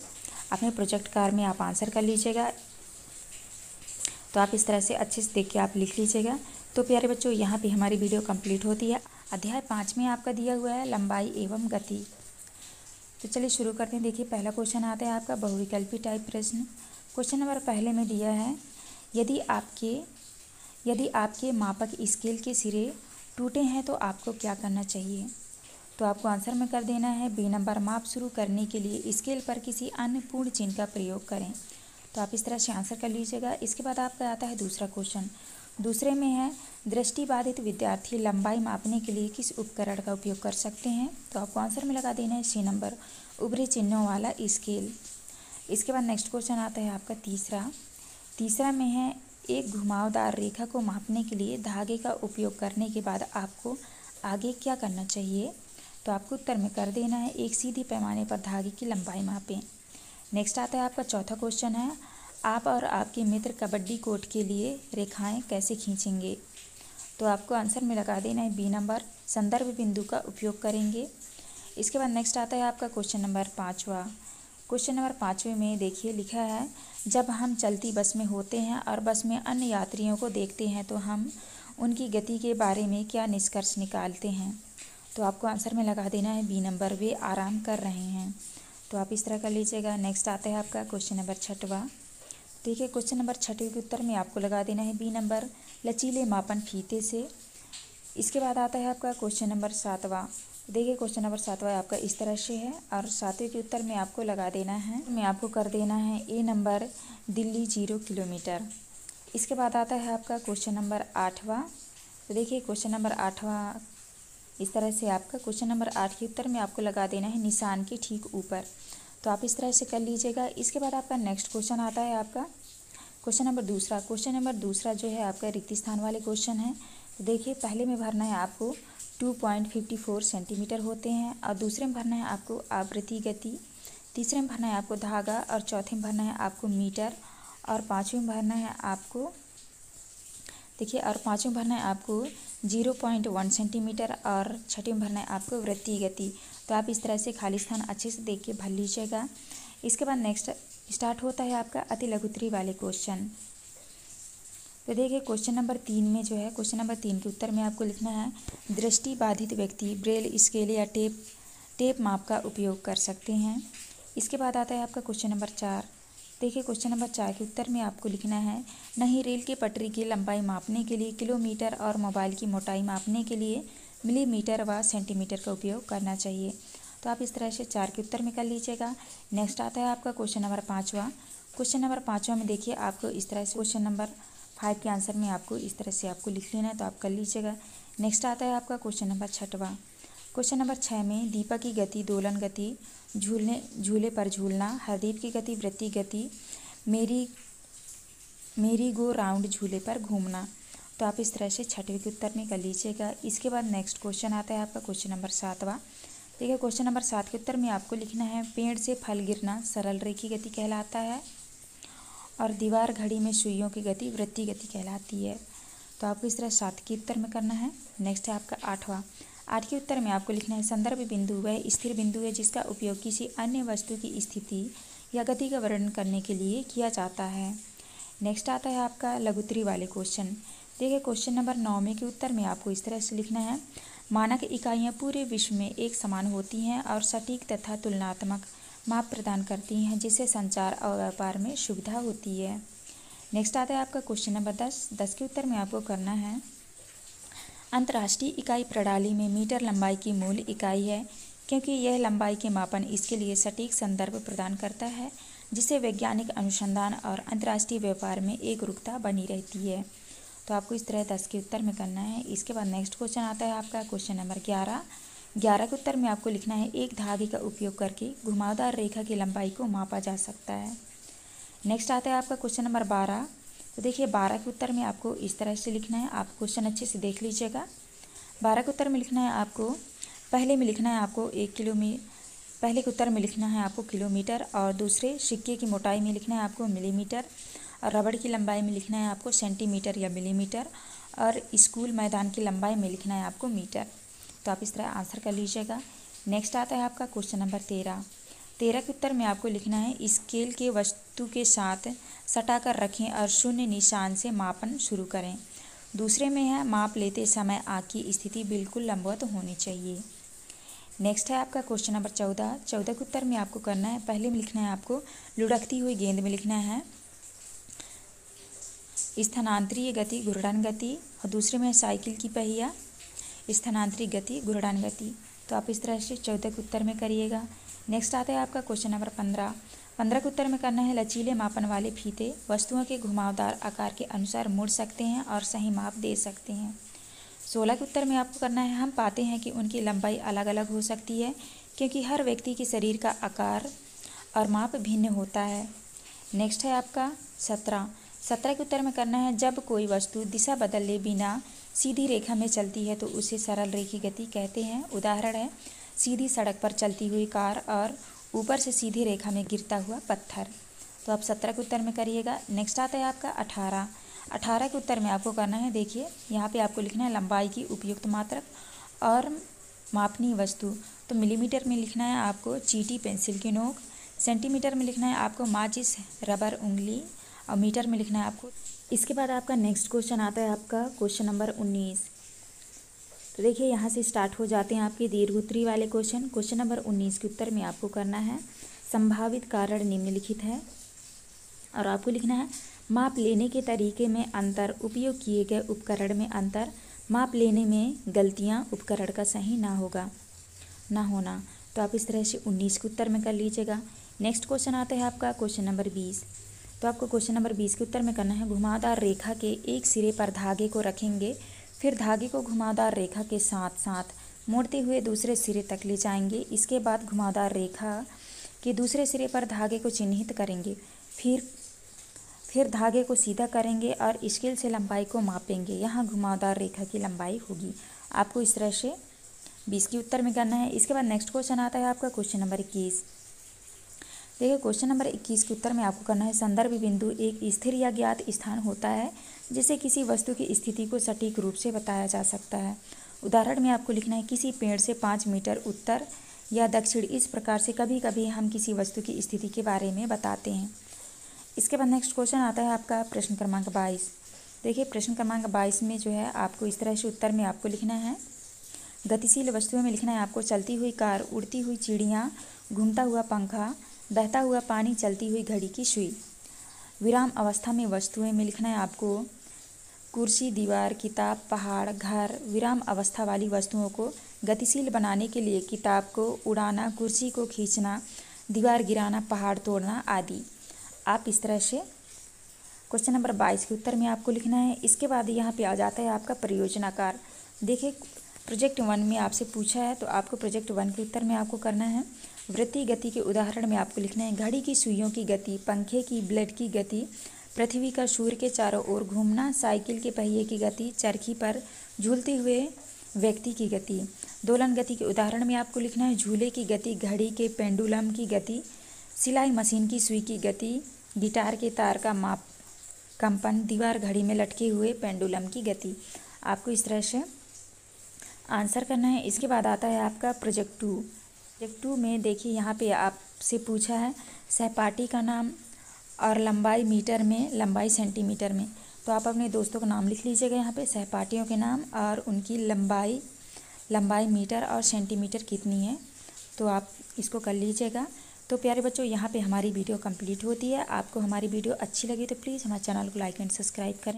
अपने प्रोजेक्ट कार्य में आप आंसर कर लीजिएगा। तो आप इस तरह से अच्छे से देख के आप लिख लीजिएगा। तो प्यारे बच्चों यहाँ पे हमारी वीडियो कंप्लीट होती है। अध्याय 5 में आपका दिया हुआ है लंबाई एवं गति। तो चलिए शुरू करते हैं। देखिए पहला क्वेश्चन आता है आपका बहुविकल्पी टाइप प्रश्न। क्वेश्चन नंबर पहले में दिया है यदि आपके मापक स्केल के सिरे टूटे हैं तो आपको क्या करना चाहिए। तो आपको आंसर में कर देना है बी नंबर, माप शुरू करने के लिए स्केल पर किसी अन्य पूर्ण चिन्ह का प्रयोग करें। तो आप इस तरह से आंसर कर लीजिएगा। इसके बाद आपका आता है दूसरा क्वेश्चन। दूसरे में है दृष्टिबाधित विद्यार्थी लंबाई मापने के लिए किस उपकरण का उपयोग कर सकते हैं, तो आपको आंसर में लगा देना है C नंबर, उभरे चिन्हों वाला स्केल। इसके बाद नेक्स्ट क्वेश्चन आता है आपका तीसरा में है एक घुमावदार रेखा को मापने के लिए धागे का उपयोग करने के बाद आपको आगे क्या करना चाहिए, तो आपको उत्तर में कर देना है एक सीधी पैमाने पर धागे की लंबाई मापें। नेक्स्ट आता है आपका चौथा क्वेश्चन है आप और आपके मित्र कबड्डी कोर्ट के लिए रेखाएं कैसे खींचेंगे, तो आपको आंसर में लगा देना है B नंबर, संदर्भ बिंदु का उपयोग करेंगे। इसके बाद नेक्स्ट आता है आपका क्वेश्चन नंबर 5वां। क्वेश्चन नंबर 5वें में देखिए लिखा है जब हम चलती बस में होते हैं और बस में अन्य यात्रियों को देखते हैं तो हम उनकी गति के बारे में क्या निष्कर्ष निकालते हैं, तो आपको आंसर में लगा देना है B नंबर, वे आराम कर रहे हैं। तो आप इस तरह कर लीजिएगा। नेक्स्ट आता है आपका क्वेश्चन नंबर 6वां। देखिए क्वेश्चन नंबर 6वें के उत्तर में आपको लगा देना है B नंबर, लचीले मापन फीते से। इसके बाद आता है आपका क्वेश्चन नंबर 7वां। देखिए क्वेश्चन नंबर 7वां आपका इस तरह से है और 7वें के उत्तर में आपको लगा देना है, मैं आपको कर देना है A नंबर, दिल्ली 0 किलोमीटर। इसके बाद आता है आपका क्वेश्चन नंबर 8वां। तो देखिए क्वेश्चन नंबर 8वां इस तरह से आपका क्वेश्चन नंबर 8 के उत्तर में आपको लगा देना है निशान के ठीक ऊपर, तो आप इस तरह से कर लीजिएगा। इसके बाद आपका नेक्स्ट क्वेश्चन आता है आपका क्वेश्चन नंबर दूसरा। क्वेश्चन नंबर दूसरा जो है आपका रिक्त स्थान वाले क्वेश्चन है। तो देखिए पहले में भरना है आपको 2.54 सेंटीमीटर होते हैं और दूसरे में भरना है आपको आवृत्ति गति, तीसरे में भरना है आपको धागा और चौथे में भरना है आपको मीटर और पाँचवें में भरना है आपको देखिए और पाँचवें भरना है आपको 0.1 सेंटीमीटर और छठे में भरना है आपको वृत्तीय गति। तो आप इस तरह से खाली स्थान अच्छे से देख के भर लीजिएगा। इसके बाद नेक्स्ट स्टार्ट होता है आपका अति लघुत्तरी वाले क्वेश्चन। तो देखिए क्वेश्चन नंबर 3 में जो है क्वेश्चन नंबर 3 के उत्तर में आपको लिखना है दृष्टि बाधित व्यक्ति ब्रेल स्केल या टेप माप का उपयोग कर सकते हैं। इसके बाद आता है आपका क्वेश्चन नंबर 4। देखिए क्वेश्चन नंबर 4 के उत्तर में आपको लिखना है नहीं रेल की पटरी की लंबाई मापने के लिए किलोमीटर और मोबाइल की मोटाई मापने के लिए मिलीमीटर व सेंटीमीटर का उपयोग करना चाहिए। तो आप इस तरह से 4 के उत्तर में कर लीजिएगा। नेक्स्ट आता है आपका क्वेश्चन नंबर 5वां। क्वेश्चन नंबर 5वां में देखिए आपको इस तरह से क्वेश्चन नंबर 5 के आंसर में आपको इस तरह से आपको लिख लेना है, तो आप कर लीजिएगा। नेक्स्ट आता है आपका क्वेश्चन नंबर 6वां। क्वेश्चन नंबर 6 में दीपक की गति दोलन गति, झूले पर झूलना, हरदीप की गति वृत्तीय गति, मेरी गो राउंड झूले पर घूमना। तो आप इस तरह से 6वें के उत्तर में कर लीजिएगा। इसके बाद नेक्स्ट क्वेश्चन आता है आपका क्वेश्चन नंबर 7वां। देखिए क्वेश्चन नंबर 7 के उत्तर में आपको लिखना है पेड़ से फल गिरना सरल रेखी गति कहलाता है और दीवार घड़ी में सुइयों की गति वृत्तीय गति कहलाती है। तो आपको इस तरह 7 के उत्तर में करना है। नेक्स्ट है आपका 8वां। 8 के उत्तर में आपको लिखना है संदर्भ बिंदु वह स्थिर बिंदु है जिसका उपयोग किसी अन्य वस्तु की स्थिति या गति का वर्णन करने के लिए किया जाता है। नेक्स्ट आता है आपका लघुत्तरी वाले क्वेश्चन। देखिए क्वेश्चन नंबर 9 में के उत्तर में आपको इस तरह से लिखना है मानक इकाइयाँ पूरे विश्व में एक समान होती हैं और सटीक तथा तुलनात्मक माप प्रदान करती हैं जिससे संचार और व्यापार में सुविधा होती है। नेक्स्ट आता है आपका क्वेश्चन नंबर 10। 10 के उत्तर में आपको करना है अंतर्राष्ट्रीय इकाई प्रणाली में मीटर लंबाई की मूल इकाई है क्योंकि यह लंबाई के मापन इसके लिए सटीक संदर्भ प्रदान करता है जिससे वैज्ञानिक अनुसंधान और अंतर्राष्ट्रीय व्यापार में एकरूपता बनी रहती है। तो आपको इस तरह 10 के उत्तर में करना है। इसके बाद नेक्स्ट क्वेश्चन आता है आपका क्वेश्चन नंबर 11। 11 के उत्तर में आपको लिखना है एक धागे का उपयोग करके घुमावदार रेखा की लंबाई को मापा जा सकता है। नेक्स्ट आता है आपका क्वेश्चन नंबर 12। तो देखिए 12 के उत्तर में आपको इस तरह से लिखना है, आप क्वेश्चन अच्छे से देख लीजिएगा। 12 के उत्तर में लिखना है आपको पहले में लिखना है आपको पहले के उत्तर में लिखना है आपको किलोमीटर और दूसरे सिक्के की मोटाई में लिखना है आपको मिलीमीटर और रबड़ की लंबाई में लिखना है आपको सेंटीमीटर या मिलीमीटर और स्कूल मैदान की लंबाई में लिखना है आपको मीटर। तो आप इस तरह आंसर कर लीजिएगा। नेक्स्ट आता है आपका क्वेश्चन नंबर 13। 13 के उत्तर में आपको लिखना है स्केल के वस्तु के साथ सटाकर रखें और शून्य निशान से मापन शुरू करें। दूसरे में है माप लेते समय आँख की स्थिति बिल्कुल लंबवत होनी चाहिए। नेक्स्ट है आपका क्वेश्चन नंबर 14। 14 के उत्तर में आपको करना है पहले में लिखना है आपको लुढ़कती हुई गेंद में लिखना है स्थानांतरीय गति घूर्णन गति और दूसरे में साइकिल की पहिया स्थानांतरित गति घूर्णन गति। तो आप इस तरह से 14 के उत्तर में करिएगा। नेक्स्ट आता है आपका क्वेश्चन नंबर 15। 15 के उत्तर में करना है लचीले मापन वाले फीते वस्तुओं के घुमावदार आकार के अनुसार मुड़ सकते हैं और सही माप दे सकते हैं। 16 के उत्तर में आपको करना है हम पाते हैं कि उनकी लंबाई अलग अलग हो सकती है क्योंकि हर व्यक्ति के शरीर का आकार और माप भिन्न होता है। नेक्स्ट है आपका 17 के उत्तर में करना है जब कोई वस्तु दिशा बदले बिना सीधी रेखा में चलती है तो उसे सरल रेखी गति कहते हैं। उदाहरण है सीधी सड़क पर चलती हुई कार और ऊपर से सीधी रेखा में गिरता हुआ पत्थर। तो आप 17 के उत्तर में करिएगा। नेक्स्ट आता है आपका 18 के उत्तर में आपको करना है, देखिए यहाँ पे आपको लिखना है लंबाई की उपयुक्त मात्रक और मापनीय वस्तु। तो मिलीमीटर में लिखना है आपको चींटी पेंसिल की नोक, सेंटीमीटर में लिखना है आपको माचिस रबर उंगली और मीटर में लिखना है आपको। इसके बाद आपका नेक्स्ट क्वेश्चन आता है आपका क्वेश्चन नंबर 19। तो देखिए यहाँ से स्टार्ट हो जाते हैं आपके दीर्घोत्तरी वाले क्वेश्चन। क्वेश्चन नंबर 19 के उत्तर में आपको करना है संभावित कारण निम्नलिखित है और आपको लिखना है माप लेने के तरीके में अंतर, उपयोग किए गए उपकरण में अंतर, माप लेने में गलतियाँ, उपकरण का सही ना होना। तो आप इस तरह से 19 के उत्तर में कर लीजिएगा। नेक्स्ट क्वेश्चन आता है आपका क्वेश्चन नंबर 20। तो आपको क्वेश्चन नंबर 20 के उत्तर में करना है घुमावदार रेखा के एक सिरे पर धागे को रखेंगे, फिर धागे को घुमावदार रेखा के साथ साथ मोड़ते हुए दूसरे सिरे तक ले जाएंगे। इसके बाद घुमावदार रेखा के दूसरे सिरे पर धागे को चिन्हित करेंगे, फिर धागे को सीधा करेंगे और स्केल से लंबाई को मापेंगे। यहाँ घुमावदार रेखा की लंबाई होगी। आपको इस तरह से 20 के उत्तर में करना है। इसके बाद नेक्स्ट क्वेश्चन आता है आपका क्वेश्चन नंबर 21। देखिए क्वेश्चन नंबर 21 के उत्तर में आपको करना है संदर्भ बिंदु एक स्थिर या ज्ञात स्थान होता है जिसे किसी वस्तु की स्थिति को सटीक रूप से बताया जा सकता है। उदाहरण में आपको लिखना है किसी पेड़ से 5 मीटर उत्तर या दक्षिण। इस प्रकार से कभी कभी हम किसी वस्तु की स्थिति के बारे में बताते हैं। इसके बाद नेक्स्ट क्वेश्चन आता है आपका प्रश्न क्रमांक 22। देखिए प्रश्न क्रमांक 22 में जो है आपको इस तरह से उत्तर में आपको लिखना है गतिशील वस्तुओं में लिखना है आपको चलती हुई कार, उड़ती हुई चिड़िया, घूमता हुआ पंखा, बहता हुआ पानी, चलती हुई घड़ी की सुई। विराम अवस्था में वस्तुएं में लिखना है आपको कुर्सी, दीवार, किताब, पहाड़, घर। विराम अवस्था वाली वस्तुओं को गतिशील बनाने के लिए किताब को उड़ाना, कुर्सी को खींचना, दीवार गिराना, पहाड़ तोड़ना आदि। आप इस तरह से क्वेश्चन नंबर 22 के उत्तर में आपको लिखना है। इसके बाद यहाँ पे आ जाता है आपका प्रयोजनाकार। देखिए प्रोजेक्ट 1 में आपसे पूछा है तो आपको प्रोजेक्ट 1 के उत्तर में आपको करना है वृत्तीय गति के उदाहरण में आपको लिखना है घड़ी की सुइयों की गति, पंखे की ब्लेड की गति, पृथ्वी का सूर्य के चारों ओर घूमना, साइकिल के पहिए की गति, चरखी पर झूलते हुए व्यक्ति की गति। दोलन गति के उदाहरण में आपको लिखना है झूले की गति, घड़ी के पेंडुलम की गति, सिलाई मशीन की सुई की गति, गिटार के तार का माप कंपन, दीवार घड़ी में लटके हुए पेंडुलम की गति। आपको इस तरह से आंसर करना है। इसके बाद आता है आपका प्रोजेक्ट 2। प्रोजेक्ट 2 में देखिए यहाँ पे आपसे पूछा है सहपाठी का नाम और लंबाई मीटर में, लंबाई सेंटीमीटर में। तो आप अपने दोस्तों का नाम लिख लीजिएगा यहाँ पे, सहपाठियों के नाम और उनकी लंबाई मीटर और सेंटीमीटर कितनी है। तो आप इसको कर लीजिएगा। तो प्यारे बच्चों यहाँ पे हमारी वीडियो कंप्लीट होती है। आपको हमारी वीडियो अच्छी लगी तो प्लीज़ हमारे चैनल को लाइक एंड सब्सक्राइब करें।